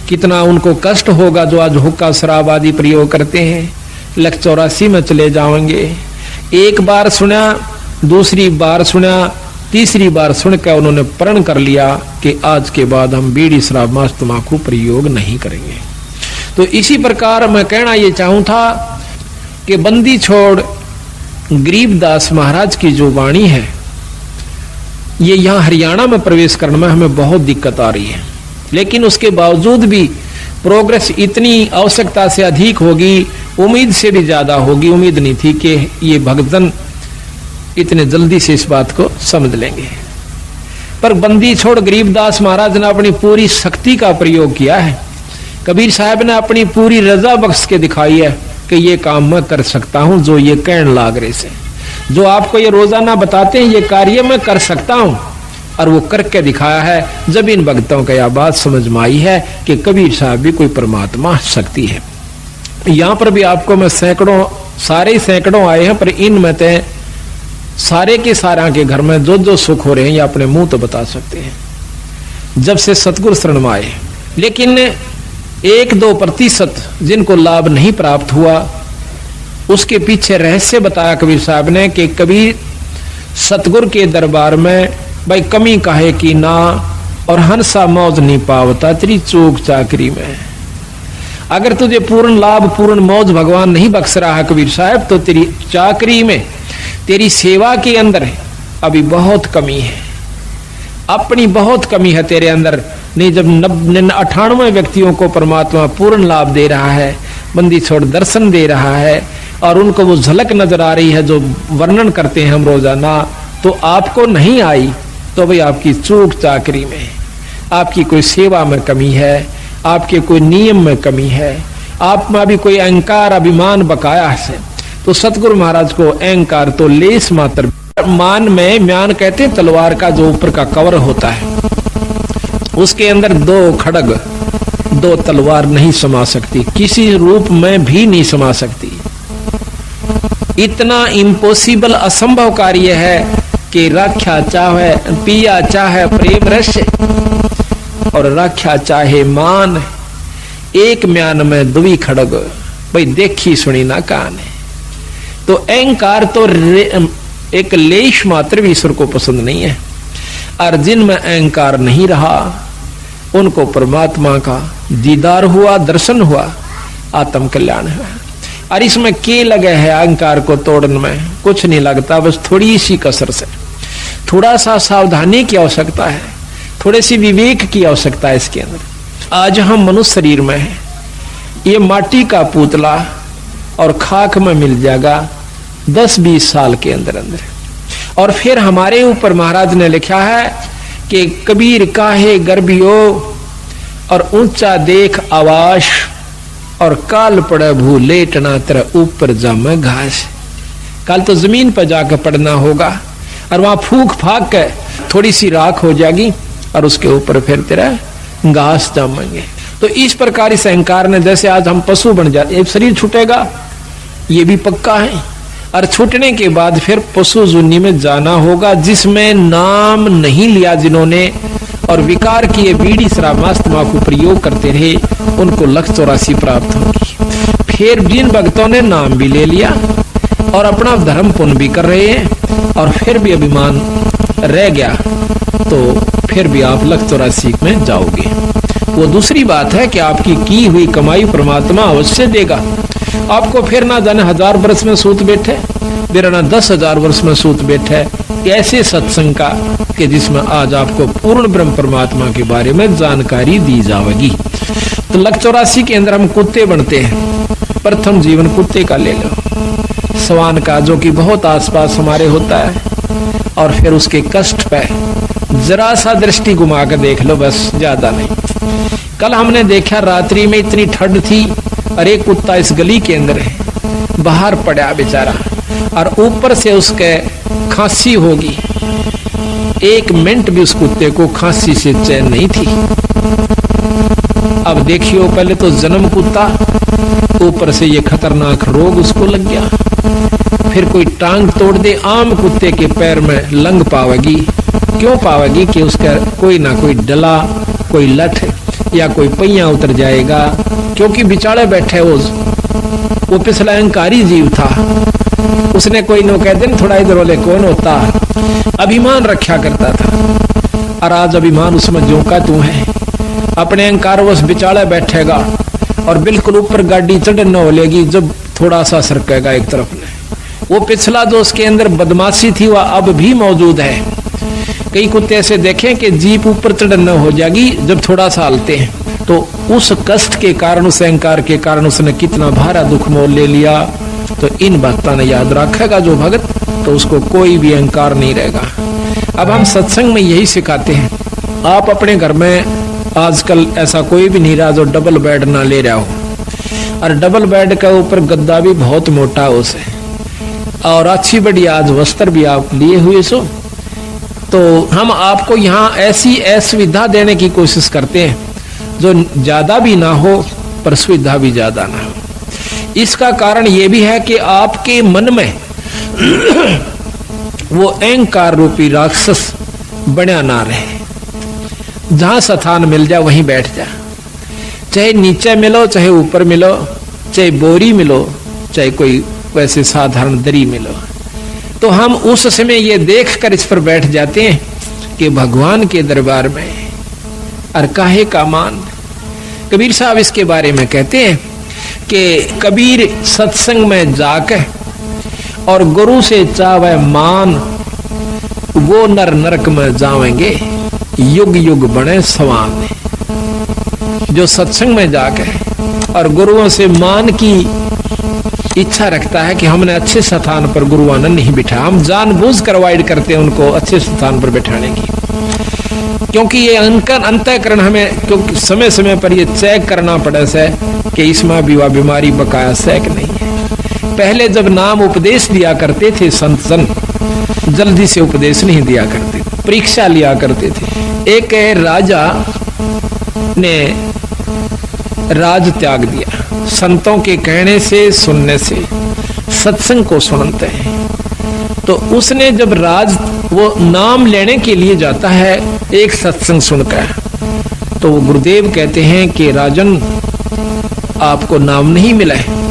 कितना उनको कष्ट होगा जो आज हुक्का शराब आदि प्रयोग करते हैं, 184 में चले जाएंगे। एक बार सुना, दूसरी बार सुना, तीसरी बार सुनकर उन्होंने प्रण कर लिया कि आज के बाद हम बीड़ी शराब मांस तंबाकू प्रयोग नहीं करेंगे। तो इसी प्रकार मैं कहना ये चाहूं था कि बंदी छोड़ गरीबदास महाराज की जो वाणी है, ये यहाँ हरियाणा में प्रवेश करने में हमें बहुत दिक्कत आ रही है, लेकिन उसके बावजूद भी प्रोग्रेस इतनी आवश्यकता से अधिक होगी, उम्मीद से भी ज्यादा होगी। उम्मीद नहीं थी कि ये भक्तजन इतने जल्दी से इस बात को समझ लेंगे, पर बंदी छोड़ गरीबदास महाराज ने अपनी पूरी शक्ति का प्रयोग किया है। कबीर साहब ने अपनी पूरी रजा बख्श के दिखाई है कि ये काम मैं कर सकता हूं, जो ये कहने लाग रहे से, जो आपको ये रोजाना बताते हैं, ये कार्य मैं कर सकता हूं, और वो करके दिखाया है। जब इन भक्तों को यह बात समझ में आई है कि कबीर साहब भी कोई परमात्मा शक्ति है। यहां पर भी आपको मैं सैकड़ों आए हैं, पर इनमें से सारे के सारा के घर में जो सुख हो रहे हैं ये अपने मुंह तो बता सकते हैं जब से सतगुरु शरण में आए। लेकिन 1-2% जिनको लाभ नहीं प्राप्त हुआ, उसके पीछे रहस्य बताया कबीर साहब ने कि कबीर सतगुरु के दरबार में भाई कमी काहे की ना, और हंसा मौज नहीं पावता तेरी चूक चाकरी में। अगर तुझे पूर्ण लाभ पूर्ण मौज भगवान नहीं बख्श रहा है कबीर साहब, तो तेरी चाकरी में, तेरी सेवा के अंदर अभी बहुत कमी है, अपनी बहुत कमी है तेरे अंदर। नहीं, जब 98 व्यक्तियों को परमात्मा पूर्ण लाभ दे रहा है, बंदी छोड़ दर्शन दे रहा है, और उनको वो झलक नजर आ रही है जो वर्णन करते हैं हम रोजाना, तो आपको नहीं आई, तो भाई आपकी चूक चाकरी में, आपकी कोई सेवा में कमी है, आपके कोई नियम में कमी है, आप में भी कोई अहंकार अभिमान बकाया है। तो सतगुरु महाराज को अहंकार तो लेस मात्र, मान में म्यान कहते तलवार का जो ऊपर का कवर होता है, उसके अंदर 2 खड़ग 2 तलवार नहीं समा सकती, किसी रूप में भी नहीं समा सकती। इतना इम्पॉसिबल असंभव कार्य है कि राख्या चाहे पिया चाहे प्रेम रस, और राख्या चाहे मान, एक म्यान में 2 खड़ग, भाई देखी सुनी ना कान है। तो अहंकार तो एक लेश मात्र भी ईश्वर को पसंद नहीं है, और जिनमें अहंकार नहीं रहा उनको परमात्मा का दीदार हुआ, दर्शन हुआ, आत्म कल्याण है। और इसमें के लगे है अहंकार को तोड़ने में, कुछ नहीं लगता, बस थोड़ी सी कसर से, थोड़ा सा सावधानी की आवश्यकता है, थोड़े सी विवेक की आवश्यकता है इसके अंदर। आज हम मनुष्य शरीर में है, ये माटी का पुतला और खाक में मिल जाएगा 10-20 साल के अंदर अंदर। और फिर हमारे ऊपर महाराज ने लिखा है कि कबीर काहे गर्भियो, और ऊंचा देख आवाश, और काल पड़े भू लेटना तेरा ऊपर जामे घास। कल तो जमीन पर जाकर पड़ना होगा, और वहां फूक फाक के थोड़ी सी राख हो जाएगी, और उसके ऊपर फिर तेरा घास जामेंगे। तो इस प्रकार इस अहंकार ने, जैसे आज हम पशु बन जाते, शरीर छूटेगा ये भी पक्का है, और छूटने के बाद फिर पशु जुन्नी में जाना होगा, जिसमें नाम नहीं लिया जिन्होंने, और विकार किए बीड़ी शराब मांस तंबाकू प्रयोग करते रहे, उनको 184 प्राप्त होगी। फिर जिन भक्तों ने नाम भी ले लिया, और अपना धर्म पुण्य भी कर रहे हैं और फिर भी अभिमान रह गया तो फिर भी आप लख 84 में जाओगे। वो दूसरी बात है कि आपकी की हुई कमाई परमात्मा अवश्य देगा आपको। फिर ना जाने 1000 वर्ष में सूत बैठे, फिर ना 10,000 वर्ष में सूत बैठे ऐसे सत्संग का कि जिसमें आज आपको पूर्ण ब्रह्म परमात्मा के बारे में जानकारी दी जाएगी। तो लख 84 के अंदर हम कुत्ते बनते हैं। प्रथम जीवन कुत्ते का ले लो, स्वान का, जो कि बहुत आसपास हमारे होता है, और फिर उसके कष्ट पे जरा सा दृष्टि घुमा कर देख लो, बस, ज्यादा नहीं। कल हमने देखा रात्रि में इतनी ठंड थी और एक कुत्ता इस गली के अंदर है, बाहर पड़ा बेचारा, और ऊपर से उसके खांसी होगी। 1 मिनट भी उस कुत्ते को खांसी से चैन नहीं थी। अब देखियो, पहले तो जन्म कुत्ता, ऊपर से ये खतरनाक रोग उसको लग गया। फिर कोई टांग तोड़ दे, आम कुत्ते के पैर में लंग पावेगी। क्यों पावेगी? कि उसका कोई ना कोई डला, कोई लठ या कोई पहिया उतर जाएगा, क्योंकि बिचारे बैठे वो पिछला अहंकारी जीव था। उसने कोई नो कहते न थोड़ा इधर वाले कौन होता, अभिमान रखा करता था, और आज अभिमान उसमें जोका तू है। अपने अहंकार वश बिचाले बैठेगा और बिल्कुल ऊपर गाड़ी चढ़ना हो लेगी जब थोड़ा सा सरकेगा एक तरफ में। वो पिछला जो उसके अंदर बदमाशी थी वह अब भी मौजूद है। कई कुत्ते ऐसे देखें कि जीप ऊपर चढ़ना हो जाएगी जब थोड़ा सा हलते हैं, तो उस कष्ट के कारण, उस अहंकार के कारण उसने कितना भारा दुख मोल ले लिया। तो इन बातों ने याद रखेगा जो भगत, तो उसको कोई भी अहंकार नहीं रहेगा। अब हम सत्संग में यही सिखाते हैं। आप अपने घर में आजकल ऐसा कोई भी नहीं रहा जो डबल बेड ना ले रहा हो, और डबल बेड के ऊपर गद्दा भी बहुत मोटा हो से, और अच्छी बड़ी आज वस्त्र भी आप लिए हुए सो। तो हम आपको यहाँ ऐसी असुविधा देने की कोशिश करते हैं जो ज्यादा भी ना हो पर सुविधा भी ज्यादा ना हो। इसका कारण ये भी है कि आपके मन में वो अहंकार रूपी राक्षस बना ना रहे। जहां स्थान मिल जाए वहीं बैठ जा, चाहे नीचे मिलो, चाहे ऊपर मिलो, चाहे बोरी मिलो, चाहे कोई वैसे साधारण दरी मिलो। तो हम उस समय ये देखकर इस पर बैठ जाते हैं कि भगवान के दरबार में और काहे का मान। कबीर साहब इसके बारे में कहते हैं कि कबीर सत्संग में जाकर और गुरु से चावे मान, वो नर नरक में जावेंगे, युग युग बने सवान। जो सत्संग में जाकर और गुरुओं से मान की इच्छा रखता है कि हमने अच्छे स्थान पर गुरुओं ने नहीं बिठा, हम जानबूझ कर अवॉइड करते हैं उनको अच्छे स्थान पर बैठाने की, क्योंकि ये अंतःकरण हमें क्योंकि समय समय पर ये चेक करना पड़े से कि इसमें भी वह बीमारी बकाया सैक नहीं है। पहले जब नाम उपदेश दिया करते थे संत जन, जल्दी से उपदेश नहीं दिया करते, परीक्षा लिया करते थे। एक राजा ने राज त्याग दिया, संतों के कहने से, सुनने से, सत्संग को सुनते हैं। तो उसने जब राज वो नाम लेने के लिए जाता है एक सत्संग सुनकर, तो वो गुरुदेव कहते हैं कि राजन आपको नाम नहीं मिला है।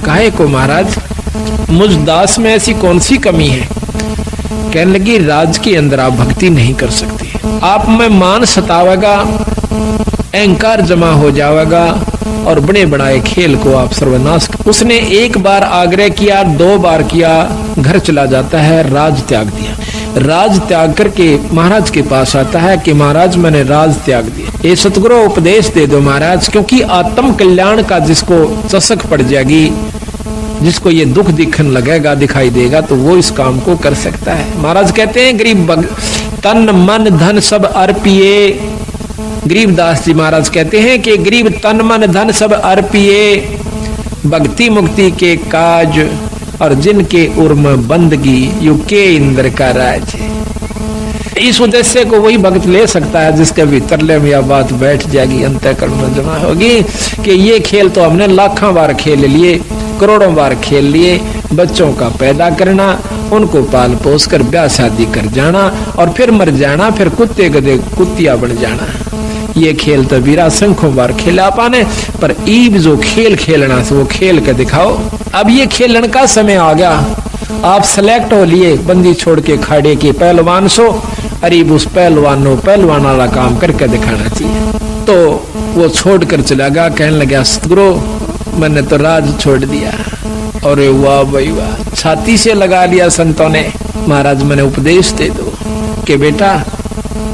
काहे को महाराज, मुझ दास में ऐसी कौन सी कमी है? कहने लगी राज के अंदर आप भक्ति नहीं कर सकते, आप में मान सतावेगा, अहंकार जमा हो जाएगा और बड़े बनाए खेल को आप सर्वनाश। उसने एक बार आग्रह किया, 2 बार किया, घर चला जाता है, राज त्याग दिया। राज त्याग करके महाराज के पास आता है कि महाराज मैंने राज त्याग दिया, ये सतगुरु उपदेश दे दो महाराज, क्योंकि आत्म कल्याण का जिसको चसक पड़ जाएगी, जिसको ये दुख दिखने लगेगा, दिखाई देगा, तो वो इस काम को कर सकता है। महाराज कहते हैं गरीब तन मन धन सब अर्पिए। गरीबदास जी महाराज कहते हैं कि गरीब तन मन धन सब अर्पिए, भक्ति मुक्ति के काज और जिनके उर्म बंदगी, यू के इंद्र का राज। इस उद्देश्य को वही भक्त ले सकता है जिसके भीतर में यह बात बैठ जाएगी, अंतःकरण में जमा होगी कि ये खेल तो हमने लाखों बार खेल लिए, करोड़ों बार खेल लिए। बच्चों का पैदा करना, उनको पाल पोस कर ब्याह शादी कर जाना और फिर मर जाना, फिर कुत्ते गधे कुत्तिया बन जाना, ये खेल तो वीरा संखों बार खेला पाने, पर ईब जो खेल खेलना से वो खेल के दिखाओ। अब ये खेलन का समय आ गया, आप सेलेक्ट हो लिए बंदी छोड़ के खाड़े के पहलवान सो, अरीब उस पहलवान वाला काम करके दिखाना चाहिए। तो वो छोड़ कर चला गया, कहने लगा सतगुरु मैंने तो राज छोड़ दिया। अरे वाह भाई वाह, छाती से लगा लिया संतों ने। महाराज मैंने उपदेश दे दो कि बेटा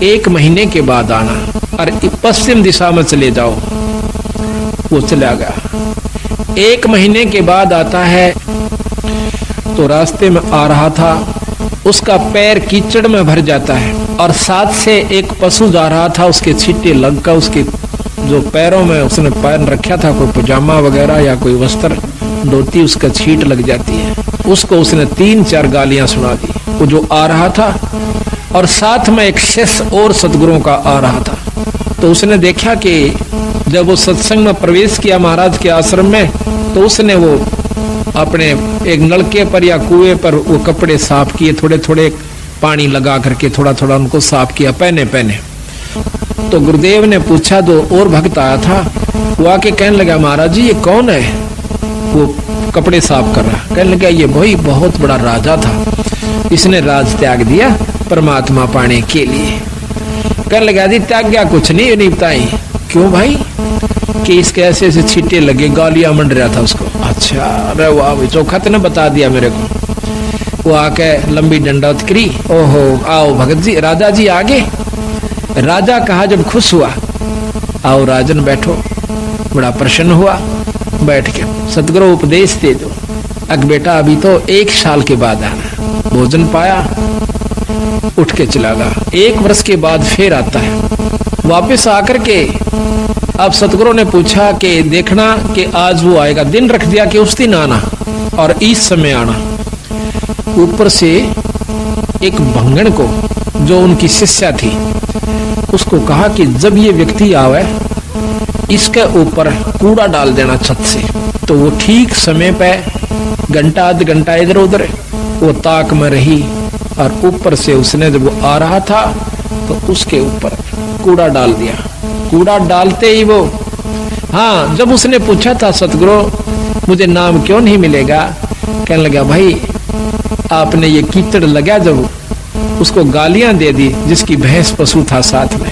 1 महीने के बाद आना और पश्चिम दिशा में चले जाओ। वो चला गया। 1 महीने के बाद आता है तो रास्ते में आ रहा था, उसका पैर कीचड़ में भर जाता है और साथ से एक पशु जा रहा था, उसके छींटे लग कर उसके जो पैरों में उसने पहन रखा था कोई पजामा वगैरह या कोई वस्त्र धोती, उसका छींट लग जाती है। उसको उसने 3-4 गालियां सुना दी। वो जो आ रहा था और साथ में एक शिष्य और सतगुरुओं का आ रहा था, तो उसने देखा कि जब वो सत्संग में प्रवेश किया महाराज के आश्रम में, तो उसने वो अपने एक नलके पर या कुएं पर वो कपड़े साफ किए, थोड़े थोड़े पानी लगा करके थोड़ा थोड़ा उनको साफ किया पहने पहने। तो गुरुदेव ने पूछा, जो और भक्त आया था वो आके कहने लगा महाराज जी ये कौन है वो कपड़े साफ कर रहा? कहने लगा ये भाई बहुत बड़ा राजा था, इसने राज त्याग दिया परमात्मा पाने के लिए। कहने लगा जी त्याग गया कुछ नहीं बताई। क्यों भाई? कि इसके ऐसे ऐसे छींटे लगे, गालियां मंड रहा था उसको। अच्छा अरे वाह भाई, चौखा तो ने बता दिया मेरे को। वो आके लंबी डंडौत करी। ओहो आओ भगत जी, राजा जी आगे। राजा कहा जब खुश हुआ, आओ राजन बैठो। बड़ा प्रसन्न हुआ, बैठ के सतगुरु उपदेश दे दो। अग बेटा अभी तो 1 साल के बाद आना। भोजन पाया, उठ के चला गया। 1 वर्ष के बाद फिर आता है, वापस आकर के अब सतगुरु ने पूछा कि देखना कि आज वो आएगा। दिन रख दिया कि उस दिन आना और इस समय आना। ऊपर से एक भंगण को जो उनकी शिष्या थी उसको कहा कि जब ये व्यक्ति आवे इसके ऊपर कूड़ा डाल देना छत से। तो वो ठीक समय पे घंटा आध घंटा इधर उधर वो ताक में रही और ऊपर से उसने जब वो आ रहा था तो उसके ऊपर कूड़ा डाल दिया। कूड़ा डालते ही वो, हाँ जब उसने पूछा था सतगुरु मुझे नाम क्यों नहीं मिलेगा, कहने लगा भाई आपने ये कीचड़ लगा जब उसको गालियां दे दी जिसकी भैंस पशु था साथ में।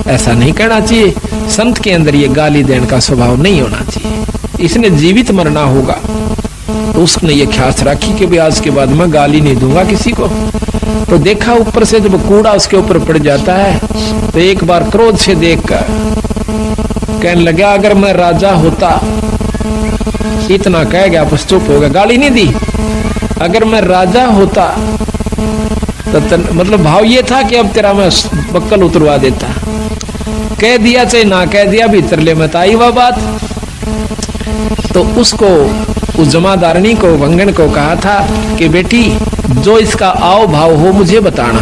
ऐसा नहीं करना चाहिए, संत के अंदर ये गाली देने का स्वभाव नहीं होना चाहिए, इसने जीवित मरना होगा। तो उसने ये ख्यास रखी कि भी आज के बाद मैं गाली नहीं दूंगा किसी को। तो देखा ऊपर से जब कूड़ा उसके ऊपर पड़ जाता है तो एक बार क्रोध से देखकर कहने लगा अगर मैं राजा होता, इतना कह गया बस चुप हो गया, गाली नहीं दी। अगर मैं राजा होता तो मतलब भाव ये था कि अब तेरा मैं बक्कल उतरवा देता। कह दिया चाहे ना कह दिया, भीतर ले मत आई वह बात। तो उसको उस जमादारनी को वंगन को कहा था कि बेटी जो इसका आओ भाव हो मुझे बताना।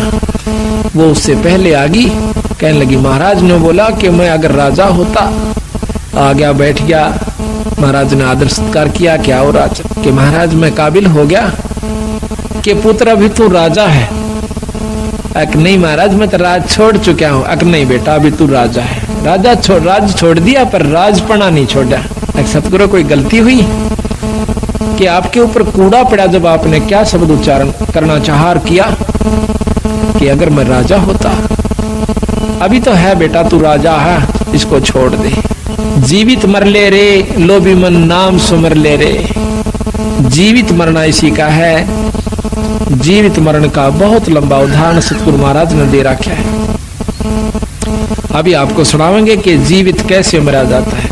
वो उससे पहले आ गई, कहने लगी महाराज ने बोला कि मैं अगर राजा होता। आ गया, बैठ गया। महाराज ने आदर सत्कार किया। क्या हो राजा? कि महाराज मैं काबिल हो गया कि पुत्र अभी तू राजा है। अक नहीं महाराज मैं तो राज छोड़ चुका हूँ। अक नहीं बेटा अभी तू राजा है। राज छोड़ दिया पर राजपना नहीं छोड़ा। सतगुरु कोई गलती हुई कि आपके ऊपर कूड़ा पड़ा जब आपने क्या शब्द उच्चारण करना चाहा किया कि अगर मैं राजा होता। अभी तो है बेटा तू राजा है, इसको छोड़ दे। जीवित मर ले रे लोभी मन नाम सुमर ले रे। जीवित मरना इसी का है। जीवित मरण का बहुत लंबा उदाहरण सतगुरु महाराज ने दे रखा है। अभी आपको सुनावेंगे कि जीवित कैसे मरा जाता है।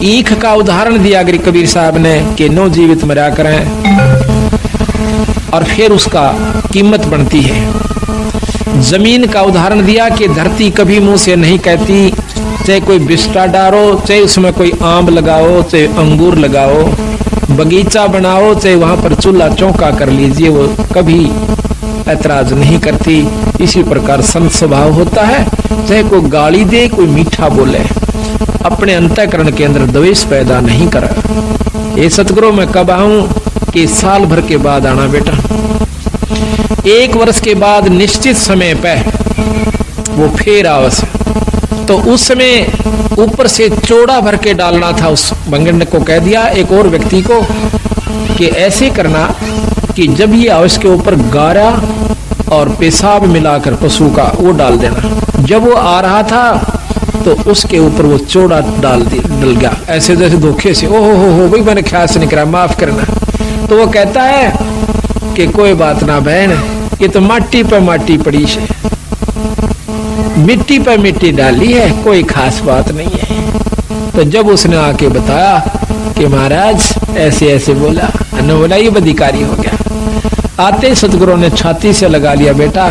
ईख का उदाहरण दिया गिरी कबीर साहब ने कि नो जीवित मरा करें और फिर उसका कीमत बनती है। जमीन का उदाहरण दिया कि धरती कभी मुंह से नहीं कहती, चाहे कोई बिस्टा डालो, चाहे उसमें कोई आम लगाओ, चाहे अंगूर लगाओ, बगीचा बनाओ, चाहे वहां पर चूल्हा चौका कर लीजिए, वो कभी ऐतराज नहीं करती। इसी प्रकार संत स्वभाव होता है, चाहे कोई गाली दे कोई मीठा बोले, अपने अंतःकरण के अंदर द्वेष पैदा नहीं कर। ये सतगुरु मैं कब आऊं कि साल भर के बाद आना बेटा। 1 वर्ष के बाद निश्चित समय पे वो फिर आवस तो उस समय ऊपर से चौड़ा भर के डालना था। उस बंगड़ को कह दिया एक और व्यक्ति को कि ऐसे करना कि जब ये आवश्यक के ऊपर गारा और पेशाब मिलाकर पशु का वो डाल देना। जब वो आ रहा था तो उसके ऊपर वो चौड़ा डल गया, ऐसे जैसे धोखे से। ओहो हो भाई, मैंने ख्याल से नहीं करा, माफ करना। तो वो कहता है कि कोई बात ना बहन, ये तो माटी पे माटी पड़ी है, मिट्टी पे मिट्टी डाली है, कोई खास बात नहीं है। तो जब उसने आके बताया कि महाराज ऐसे ऐसे बोला, अन्य बोला ये अधिकारी हो गया। आते सतगुरु ने छाती से लगा लिया, बेटा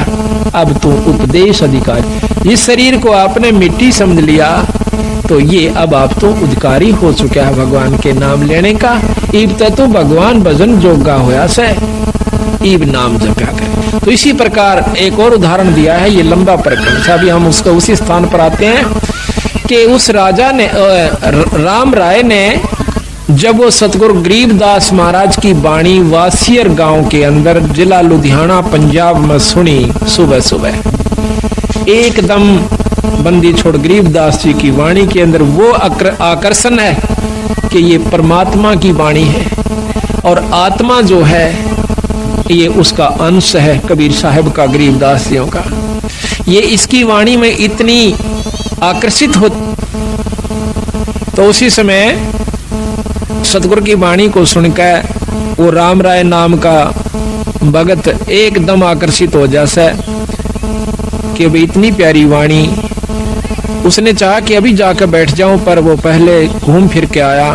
अब तू उपदेश अधिकारी, इस शरीर को आपने मिट्टी समझ लिया तो ये अब आप तो अधिकारी हो चुका है भगवान के नाम लेने का। इब तो भगवान भजन जोगा होया से, इब नाम जपया करे। तो इसी प्रकार एक और उदाहरण दिया है, ये लंबा प्रकरण था। अभी हम उसका उसी स्थान पर आते हैं कि उस राजा ने राम राय ने जब वो सतगुरु गरीबदास महाराज की वाणी वासियर गांव के अंदर जिला लुधियाना पंजाब में सुनी, सुबह सुबह एकदम बंदी छोड़ गरीबदास जी की वाणी के अंदर वो आकर्षण है कि ये परमात्मा की वाणी है और आत्मा जो है ये उसका अंश है कबीर साहब का, गरीबदास जियों का। ये इसकी वाणी में इतनी आकर्षित हो। तो उसी समय सतगुरु की वाणी को सुनकर वो राम राय नाम का भगत एकदम आकर्षित हो जाता कि भाई इतनी प्यारी वाणी। उसने चाहा कि अभी जाकर बैठ जाऊं, पर वो पहले घूम फिर के आया,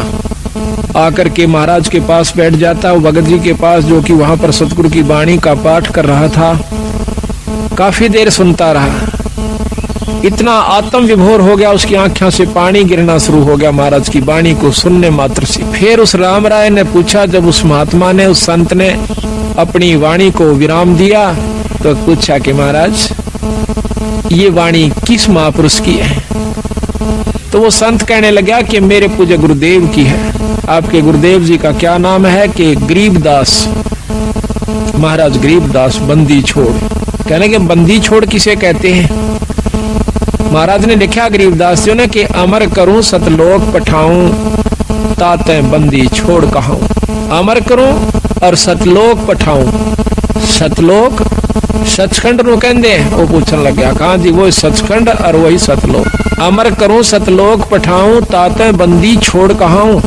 आकर के महाराज के पास बैठ जाता, वो भगत जी के पास जो कि वहां पर सतगुरु की वाणी का पाठ कर रहा था। काफी देर सुनता रहा, इतना आत्म विभोर हो गया, उसकी आंखों से पानी गिरना शुरू हो गया महाराज की वाणी को सुनने मात्र से। फिर उस राम राय ने पूछा, जब उस महात्मा ने, उस संत ने अपनी वाणी को विराम दिया तो पूछा कि महाराज ये वाणी किस महापुरुष की है? तो वो संत कहने लगा कि मेरे पूज्य गुरुदेव की है। आपके गुरुदेव जी का क्या नाम है? कि गरीबदास महाराज, गरीबदास बंदी छोड़। कहने के बंदी छोड़ किसे कहते हैं? महाराज ने लिखा गरीबदास जी ने कि अमर करूं सतलोक पठाऊं, ताते बंदी छोड़ कहाऊं। अमर करूं और सतलोक पठाऊं। सतलोक सचखंड नो कहते हैं। वो पूछने लग गया, कहा जी? वो सचखंड और वही सतलोक। अमर करूं सतलोक पठाऊं, ताते बंदी छोड़ कहाऊं।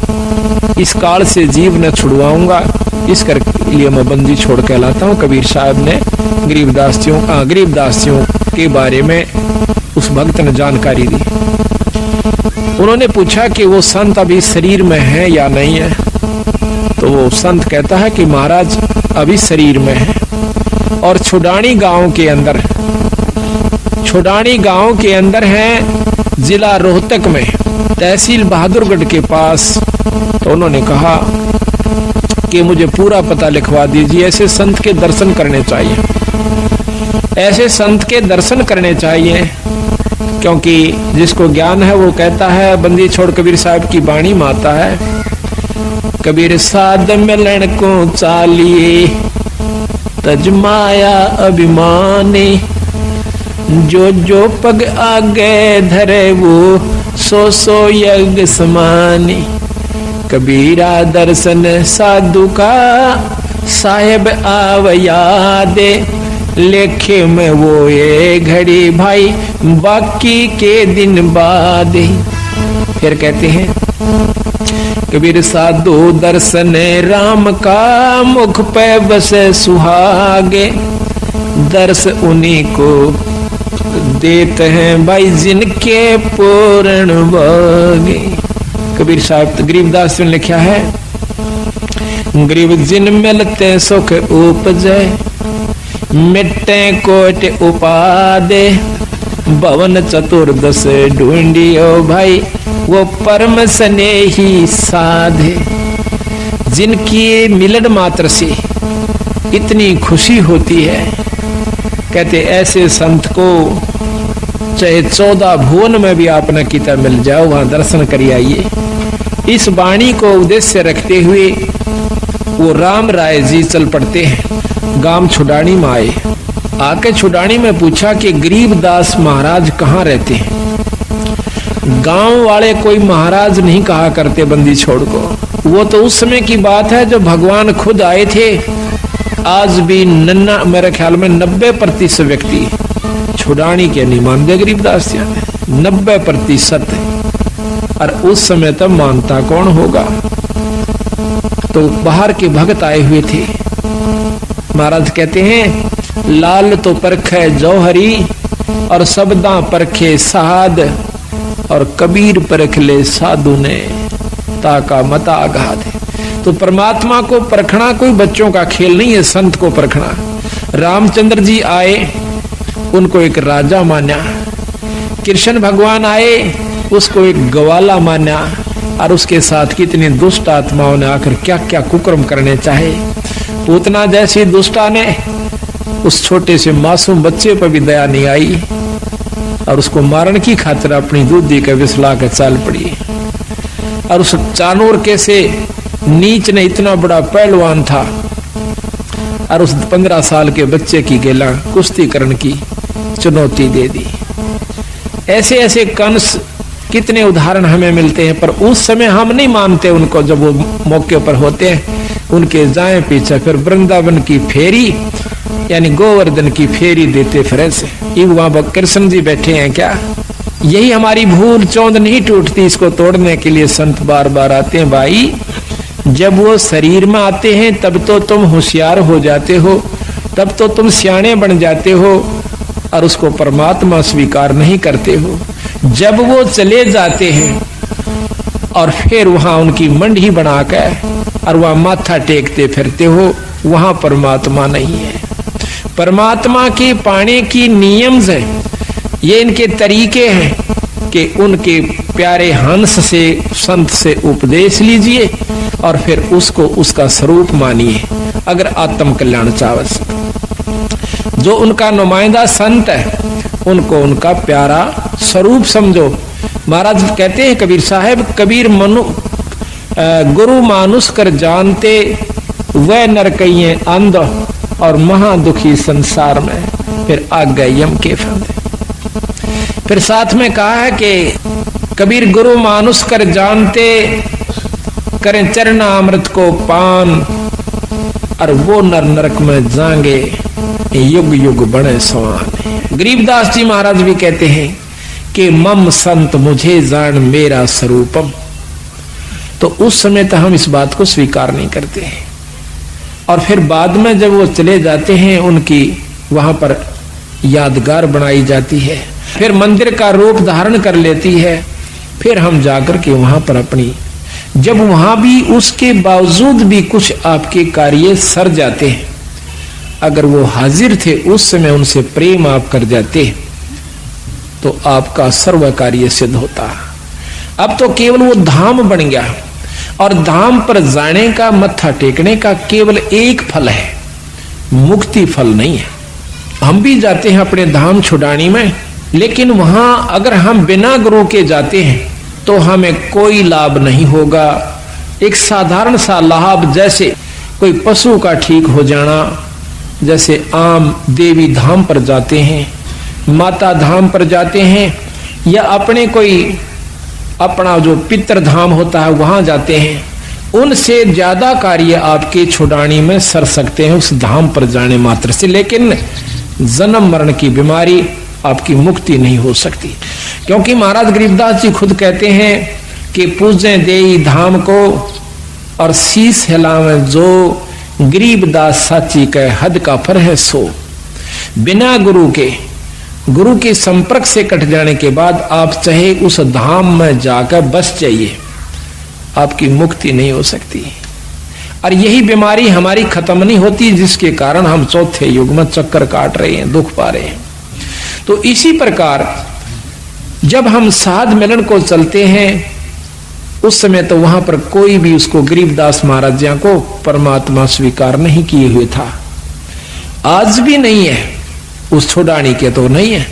इस काल से जीव न छुड़वाऊंगा, इस कर लिए मैं बंदी छोड़ कहलाता हूँ। कबीर साहब ने गरीबदासियों के बारे में उस भक्त ने जानकारी दी। उन्होंने पूछा कि वो संत अभी शरीर में है या नहीं है? तो वो संत कहता है कि महाराज अभी शरीर में है और छुडानी गांव के अंदर है, जिला रोहतक में, तहसील बहादुरगढ़ के पास। तो उन्होंने कहा कि मुझे पूरा पता लिखवा दीजिए। ऐसे संत के दर्शन करने चाहिए, ऐसे संत के दर्शन करने चाहिए, क्योंकि जिसको ज्ञान है वो कहता है। बंदी छोड़ कबीर साहब की वाणी माता है, कबीर साध मिलन को चालिए तजमाया अभिमानी, जो पग आगे धरे वो सो यज्ञ समानी। कबीरा दर्शन साधु का साहेब आवया दे, लेखे में वो ये घड़ी भाई बाकी के दिन बाद। फिर कहते हैं कबीर साधु दर्शन राम का, मुख पे बसे सुहागे, दर्श उन्हीं को देते हैं भाई जिनके पूर्ण भागे। कबीर साहब गरीबदास ने लिखा है, गरीब जिन मिलते सुख उपजे, मिट्टे कोट उपादे, भवन चतुर्दश ढूंढियो भाई वो परम स्नेही साधे। जिनकी मिलन मात्र से इतनी खुशी होती है, कहते ऐसे संत को चाहे 14 भुवन में भी आपने किताब मिल जाओ, वहां दर्शन करिए आइए। इस वाणी को उद्देश्य रखते हुए वो राम राय जी चल पड़ते हैं। गांव छुडानी में आए, आके छुडानी में पूछा कि गरीबदास महाराज कहाँ रहते हैं? गांव वाले कोई महाराज नहीं कहा करते बंदी छोड़ को। वो तो उस समय की बात है जब भगवान खुद आए थे। आज भी मेरे ख्याल में 90% व्यक्ति छुड़ानी के नहीं मानते गरीबदास जी, 90%। और उस समय तब मानता कौन होगा। तो बाहर के भक्त आए हुए थे। महाराज कहते हैं लाल तो परखे जौहरी और सबदा परखे साध और कबीर परख ले साधु ने ताका मता आघात। तो परमात्मा को परखना कोई बच्चों का खेल नहीं है, संत को परखना। रामचंद्र जी आए, उनको एक राजा माना। कृष्ण भगवान आए, उसको एक ग्वाला माना। और उसके साथ कितनी दुष्ट आत्माओं ने आकर क्या क्या कुकर्म करने चाहे। पूतना जैसी दुष्टा ने उस छोटे से मासूम बच्चे पर भी दया नहीं आई और उसको मारने की खातिर अपनी दूधी का विसला कर चाल पड़ी। और उस चानूर के से नीच ने इतना बड़ा पहलवान था और उस 15 साल के बच्चे की गेला कुश्ती करने की चुनौती दे दी। ऐसे ऐसे कंस कितने उदाहरण हमें मिलते हैं, पर उस समय हम नहीं मानते उनको। जब वो मौके पर होते हैं उनके जाए पीछे फिर वृंदावन की फेरी यानी गोवर्धन की फेरी देते फिर ऐसे। वहां कृष्ण जी बैठे हैं क्या? यही हमारी भूल चौंध नहीं टूटती, इसको तोड़ने के लिए संत बार बार आते हैं। भाई जब वो शरीर में आते हैं तब तो तुम होशियार हो जाते हो, तब तो तुम सियाणे बन जाते हो और उसको परमात्मा स्वीकार नहीं करते हो। जब वो चले जाते हैं और फिर वहां उनकी मंडी बनाकर और वहां माथा टेकते फिरते हो, वहां परमात्मा नहीं है। परमात्मा के पाने की नियम है, ये इनके तरीके हैं कि उनके प्यारे हंस से संत से उपदेश लीजिए और फिर उसको उसका स्वरूप मानिए अगर आत्म कल्याण चाहते। जो उनका नुमाइंदा संत है उनको उनका प्यारा स्वरूप समझो। महाराज कहते हैं कबीर साहब, कबीर मनु गुरु मानुष कर जानते वह नर कहिए अंध और महा दुखी संसार में फिर आ गए यम के फंदे। फिर साथ में कहा है कि कबीर गुरु मानुष कर जानते करें चरना अमृत को पान और वो नर नरक में जाएंगे युग युग बने सवान। गरीबदास जी महाराज भी कहते हैं कि मम संत मुझे जान मेरा स्वरूपम। तो उस समय तक हम इस बात को स्वीकार नहीं करते हैं और फिर बाद में जब वो चले जाते हैं उनकी वहां पर यादगार बनाई जाती है, फिर मंदिर का रूप धारण कर लेती है। फिर हम जाकर के वहां पर अपनी, जब वहां भी उसके बावजूद भी कुछ आपके कार्य सर जाते हैं, अगर वो हाजिर थे उस समय उनसे प्रेम आप कर जाते तो आपका सर्व कार्य सिद्ध होता। अब तो केवल वो धाम बन गया और धाम पर जाने का, मत्था टेकने का केवल एक फल है, मुक्ति फल नहीं है। हम भी जाते हैं अपने धाम छुड़ानी में, लेकिन वहां अगर हम बिना गुरु के जाते हैं तो हमें कोई लाभ नहीं होगा। एक साधारण सा लाभ, जैसे कोई पशु का ठीक हो जाना, जैसे आम देवी धाम पर जाते हैं, माता धाम पर जाते हैं, या अपने कोई अपना जो पितृ धाम होता है वहां जाते हैं, उनसे ज्यादा कार्य आपके छुड़ानी में सर सकते हैं उस धाम पर जाने मात्र से। लेकिन जन्म मरण की बीमारी आपकी मुक्ति नहीं हो सकती, क्योंकि महाराज गरीबदास जी खुद कहते हैं कि पूजे देई धाम को और शीस हिलावे जो, गरीबदास साची के हद का फर है सो। बिना गुरु के संपर्क से कट जाने के बाद आप चाहे उस धाम में जाकर बस जाइए, आपकी मुक्ति नहीं हो सकती। और यही बीमारी हमारी खत्म नहीं होती, जिसके कारण हम चौथे युग में चक्कर काट रहे हैं, दुख पा रहे हैं। तो इसी प्रकार जब हम साध मिलन को चलते हैं उस समय तो वहां पर कोई भी उसको गरीबदास महाराज जी को परमात्मा स्वीकार नहीं किए हुए था, आज भी नहीं है, उस छुड़ानी के तो नहीं है।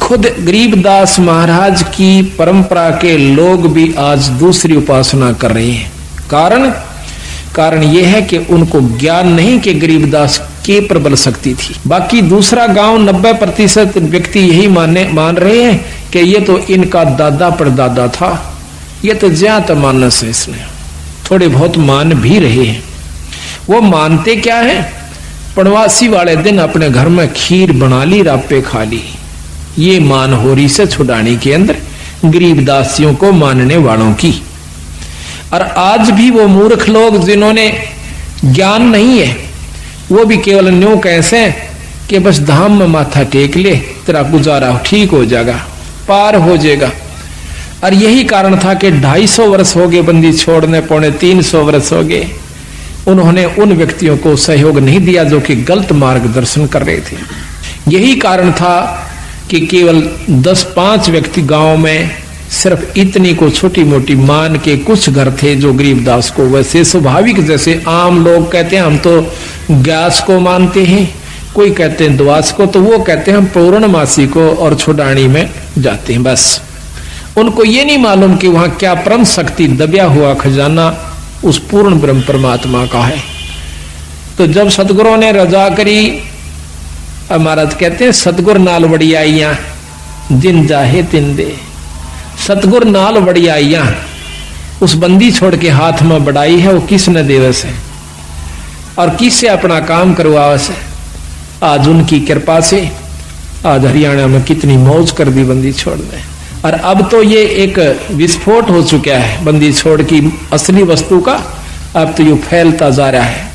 खुद गरीबदास महाराज की परंपरा के लोग भी आज दूसरी उपासना कर रहे हैं। कारण यह है कि उनको ज्ञान नहीं कि गरीबदास के प्रबल शक्ति थी। बाकी दूसरा गांव 90% व्यक्ति यही मान रहे हैं कि ये तो इनका दादा परदादा था, ये तो ज्यादा मानस है, इसने थोड़े बहुत मान भी रहे हैं। वो मानते क्या है, पड़वासी वाले दिन अपने घर में खीर बना ली, रापे खा ली। ये मान हो रही से छुड़ाने के अंदर गरीबदासियों को मानने वालों की। और आज भी वो मूर्ख लोग जिन्होंने ज्ञान नहीं है, वो भी केवल न्यू कैसे कि बस धाम में माथा टेक ले, तेरा गुजारा ठीक हो जाएगा, पार हो जाएगा। और यही कारण था कि 250 वर्ष हो गए बंदी छोड़ने, 350 वर्ष हो गए, उन्होंने उन व्यक्तियों को सहयोग नहीं दिया जो कि गलत मार्गदर्शन कर रहे थे। यही कारण था कि केवल 10-5 व्यक्ति गांव में सिर्फ इतनी को छोटी मोटी मान के कुछ घर थे जो गरीबदास को, वैसे स्वाभाविक जैसे आम लोग कहते हैं हम तो ग्यास को मानते हैं, कोई कहते हैं द्वास को, तो वो कहते हैं हम पौर्णमासी को और छुड़ानी में जाते हैं। बस उनको ये नहीं मालूम कि वहां क्या परम शक्ति दबिया हुआ खजाना उस पूर्ण ब्रह्म परमात्मा का है। तो जब सतगुरुओं ने रजा करी, महाराज कहते हैं सतगुर नाल वड़ियाइयां जिन जाहे तिन दे। सतगुर नाल वड़ियाइयां उस बंदी छोड़ के हाथ में बढ़ाई है, वो किसने देवस है और किससे अपना काम करवावस है। आज उनकी कृपा से आज हरियाणा में कितनी मौज कर दी बंदी छोड़ ने। और अब तो ये एक विस्फोट हो चुका है बंदी छोड़ की असली वस्तु का। अब तो ये फैलता जा रहा है,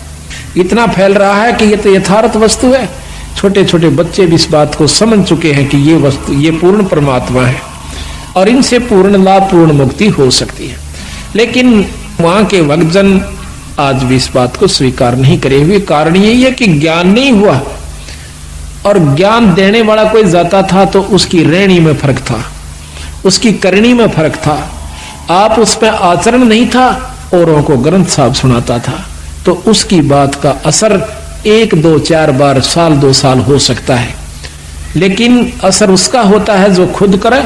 इतना फैल रहा है कि ये तो यथार्थ वस्तु है। छोटे छोटे बच्चे भी इस बात को समझ चुके हैं कि ये वस्तु, ये पूर्ण परमात्मा है और इनसे पूर्ण लाभ, पूर्ण मुक्ति हो सकती है। लेकिन वहां के भक्तजन आज भी इस बात को स्वीकार नहीं करे हुए। कारण यही है कि ज्ञान नहीं हुआ, और ज्ञान देने वाला कोई जाता था तो उसकी रहनी में फर्क था, उसकी करनी में फर्क था। आप उसमें आचरण नहीं था, औरों को ग्रंथ साहब सुनाता था, तो उसकी बात का असर 1, 2, 4 बार, साल 2 साल हो सकता है। लेकिन असर उसका होता है जो खुद करे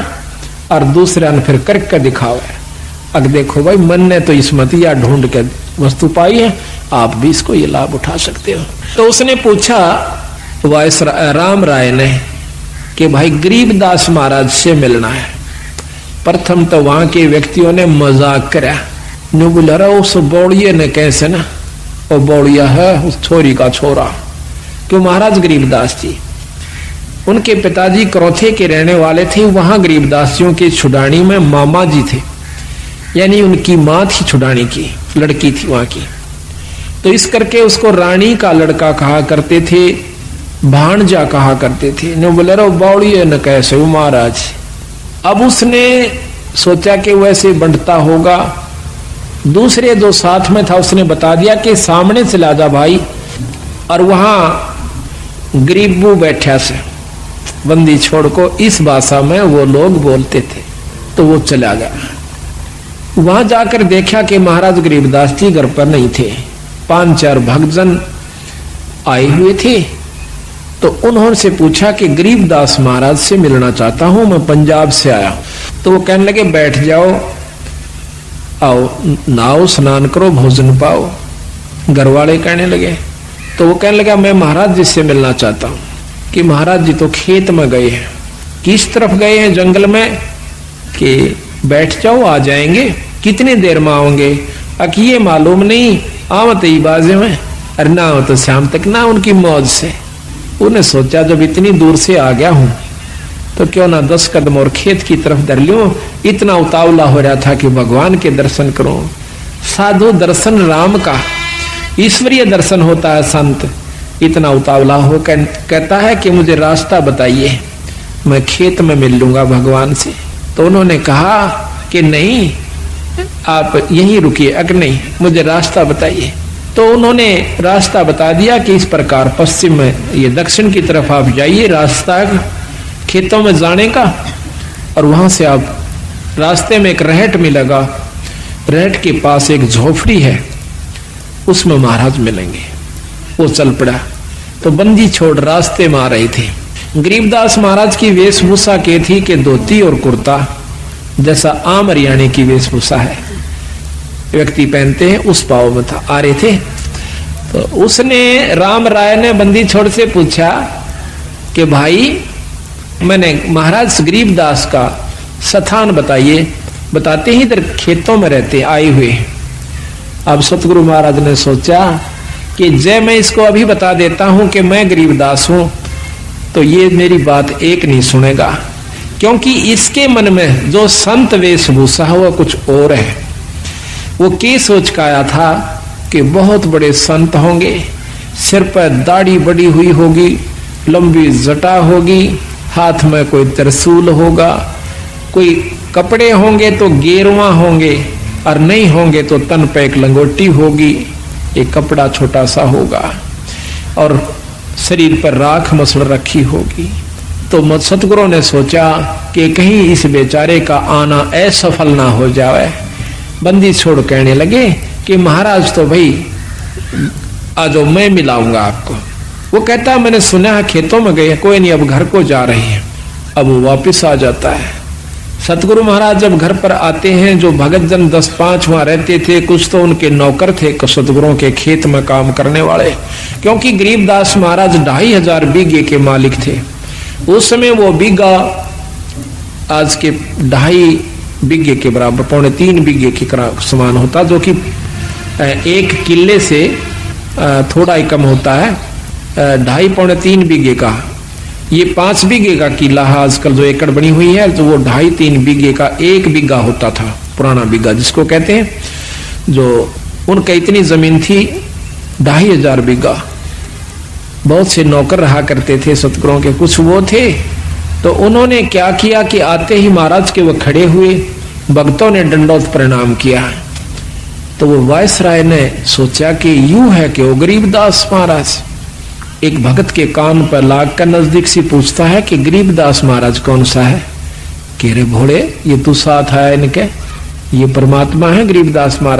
और दूसरे ने फिर करके दिखावे। अब देखो भाई, मन ने तो इस मतिया ढूंढ के वस्तु पाई है, आप भी इसको ये लाभ उठा सकते हो। तो उसने पूछा वायस राम राय ने कि भाई गरीबदास महाराज से मिलना है। प्रथम तो वहां के व्यक्तियों ने मजाक करा, नो बोला रहा उस बौड़िए ने कैसे ना, वो बौड़िया है उस छोरी का छोरा। क्यों? महाराज गरीबदास जी, उनके पिताजी करौथे के रहने वाले थे। वहां गरीबदासियों के छुड़ानी में मामा जी थे, यानी उनकी माँ थी छुड़ानी की, लड़की थी वहां की। तो इस करके उसको रानी का लड़का कहा करते थे, भाणजा कहा करते थे। नो बोले रो बौड़िए न कैसे वो महाराज। अब उसने सोचा कि वैसे बंटता होगा। दूसरे जो साथ में था उसने बता दिया कि सामने चला जा भाई। और वहां गरीबू बैठा से बंदी छोड़ को इस भाषा में वो लोग बोलते थे, तो वो चला गया। वहां जाकर देखा कि महाराज गरीबदास जी घर पर नहीं थे, 5-4 भक्तजन आए हुए थे। तो उन्होंने से पूछा कि गरीबदास महाराज से मिलना चाहता हूं, मैं पंजाब से आया हूं। तो वो कहने लगे बैठ जाओ, आओ नहाओ, स्नान करो, भोजन पाओ। घर वाले कहने लगे, तो वो कहने लगा मैं महाराज जी से मिलना चाहता हूं। कि महाराज जी तो खेत में गए हैं। किस तरफ गए हैं? जंगल में। कि बैठ जाओ, आ जाएंगे। कितनी देर में आओगे? ये मालूम नहीं, आवत ही बाजे में, अरे ना हो तो शाम तक ना। उनकी मौज से उन्हें सोचा जब इतनी दूर से आ गया हूं तो क्यों ना 10 कदम और खेत की तरफ धर लूं। इतना उतावला हो रहा था कि भगवान के दर्शन करूं। साधु दर्शन राम का, ईश्वरीय दर्शन होता है संत। इतना उतावला हो कहता है कि मुझे रास्ता बताइए, मैं खेत में मिल लूंगा भगवान से। तो उन्होंने कहा कि नहीं, आप यहीं रुकिए, अगर नहीं मुझे रास्ता बताइए। तो उन्होंने रास्ता बता दिया कि इस प्रकार पश्चिम में, ये दक्षिण की तरफ आप जाइए, रास्ता खेतों में जाने का। और वहां से आप रास्ते में एक रहट मिलेगा, रहट के पास एक झोपड़ी है, उसमें महाराज मिलेंगे। वो चल पड़ा। तो बंदी छोड़ रास्ते में आ रहे थे। गरीबदास महाराज की वेशभूषा के थी कि धोती और कुर्ता, जैसा आम हरियाणे की वेशभूषा है व्यक्ति पहनते हैं, उस पाव में था। आ रहे थे। तो उसने, राम राय ने बंदी छोड़ से पूछा कि भाई मैंने महाराज गरीबदास का स्थान बताइए। बताते ही इधर खेतों में रहते आए हुए। अब सतगुरु महाराज ने सोचा कि जय मैं इसको अभी बता देता हूं कि मैं गरीबदास हूं, तो ये मेरी बात एक नहीं सुनेगा, क्योंकि इसके मन में जो संत वेशभूषा है वह कुछ और है। वो के सोच का आया था कि बहुत बड़े संत होंगे, सिर पर दाढ़ी बड़ी हुई होगी, लंबी जटा होगी, हाथ में कोई त्रिशूल होगा, कोई कपड़े होंगे तो गेरुआ होंगे, और नहीं होंगे तो तन पे एक लंगोटी होगी, एक कपड़ा छोटा सा होगा, और शरीर पर राख मसल रखी होगी। तो सतगुरु ने सोचा कि कहीं इस बेचारे का आना असफल ना हो जाए। बंदी छोड़ कहने लगे कि महाराज तो भाई आज मैं मिलाऊंगा आपको। वो कहता मैंने सुना है खेतों में गए, कोई नहीं अब घर को जा रही है। अब वो वापिस आ जाता है। सतगुरु महाराज जब घर पर आते हैं, जो भगत जन 10-5 वहां रहते थे, कुछ तो उनके नौकर थे सतगुरुओं के खेत में काम करने वाले, क्योंकि गरीबदास महाराज 2500 बीघे के मालिक थे। उस समय वो बीघा आज के 2.5 बीघे के बराबर, 2.25 बीघे के समान होता, जो कि 1 किले से थोड़ा ही कम होता है। 2.5-3 बीघे का, ये 5 बीघे का किला है आजकल जो एकड़ बनी हुई है, तो वो 2.5-3 बीघे का 1 बीघा होता था, पुराना बीघा जिसको कहते हैं। जो उनका इतनी जमीन थी 2500 बीघा। बहुत से नौकर रहा करते थे सतगुरुओं के, कुछ वो थे। तो उन्होंने क्या किया कि आते ही महाराज के वो खड़े हुए, भक्तों ने दंडोत प्रणाम किया। तो वो वायसराय ने सोचा कि यूं है कि वो गरीबदास महाराज एक भगत के कान पर लाग कर नजदीक से पूछता है कि गरीबदास महाराज कौन सा है। कि रे भोले, ये तू साथ है इनके, ये परमात्मा है गरीबदास महाराज।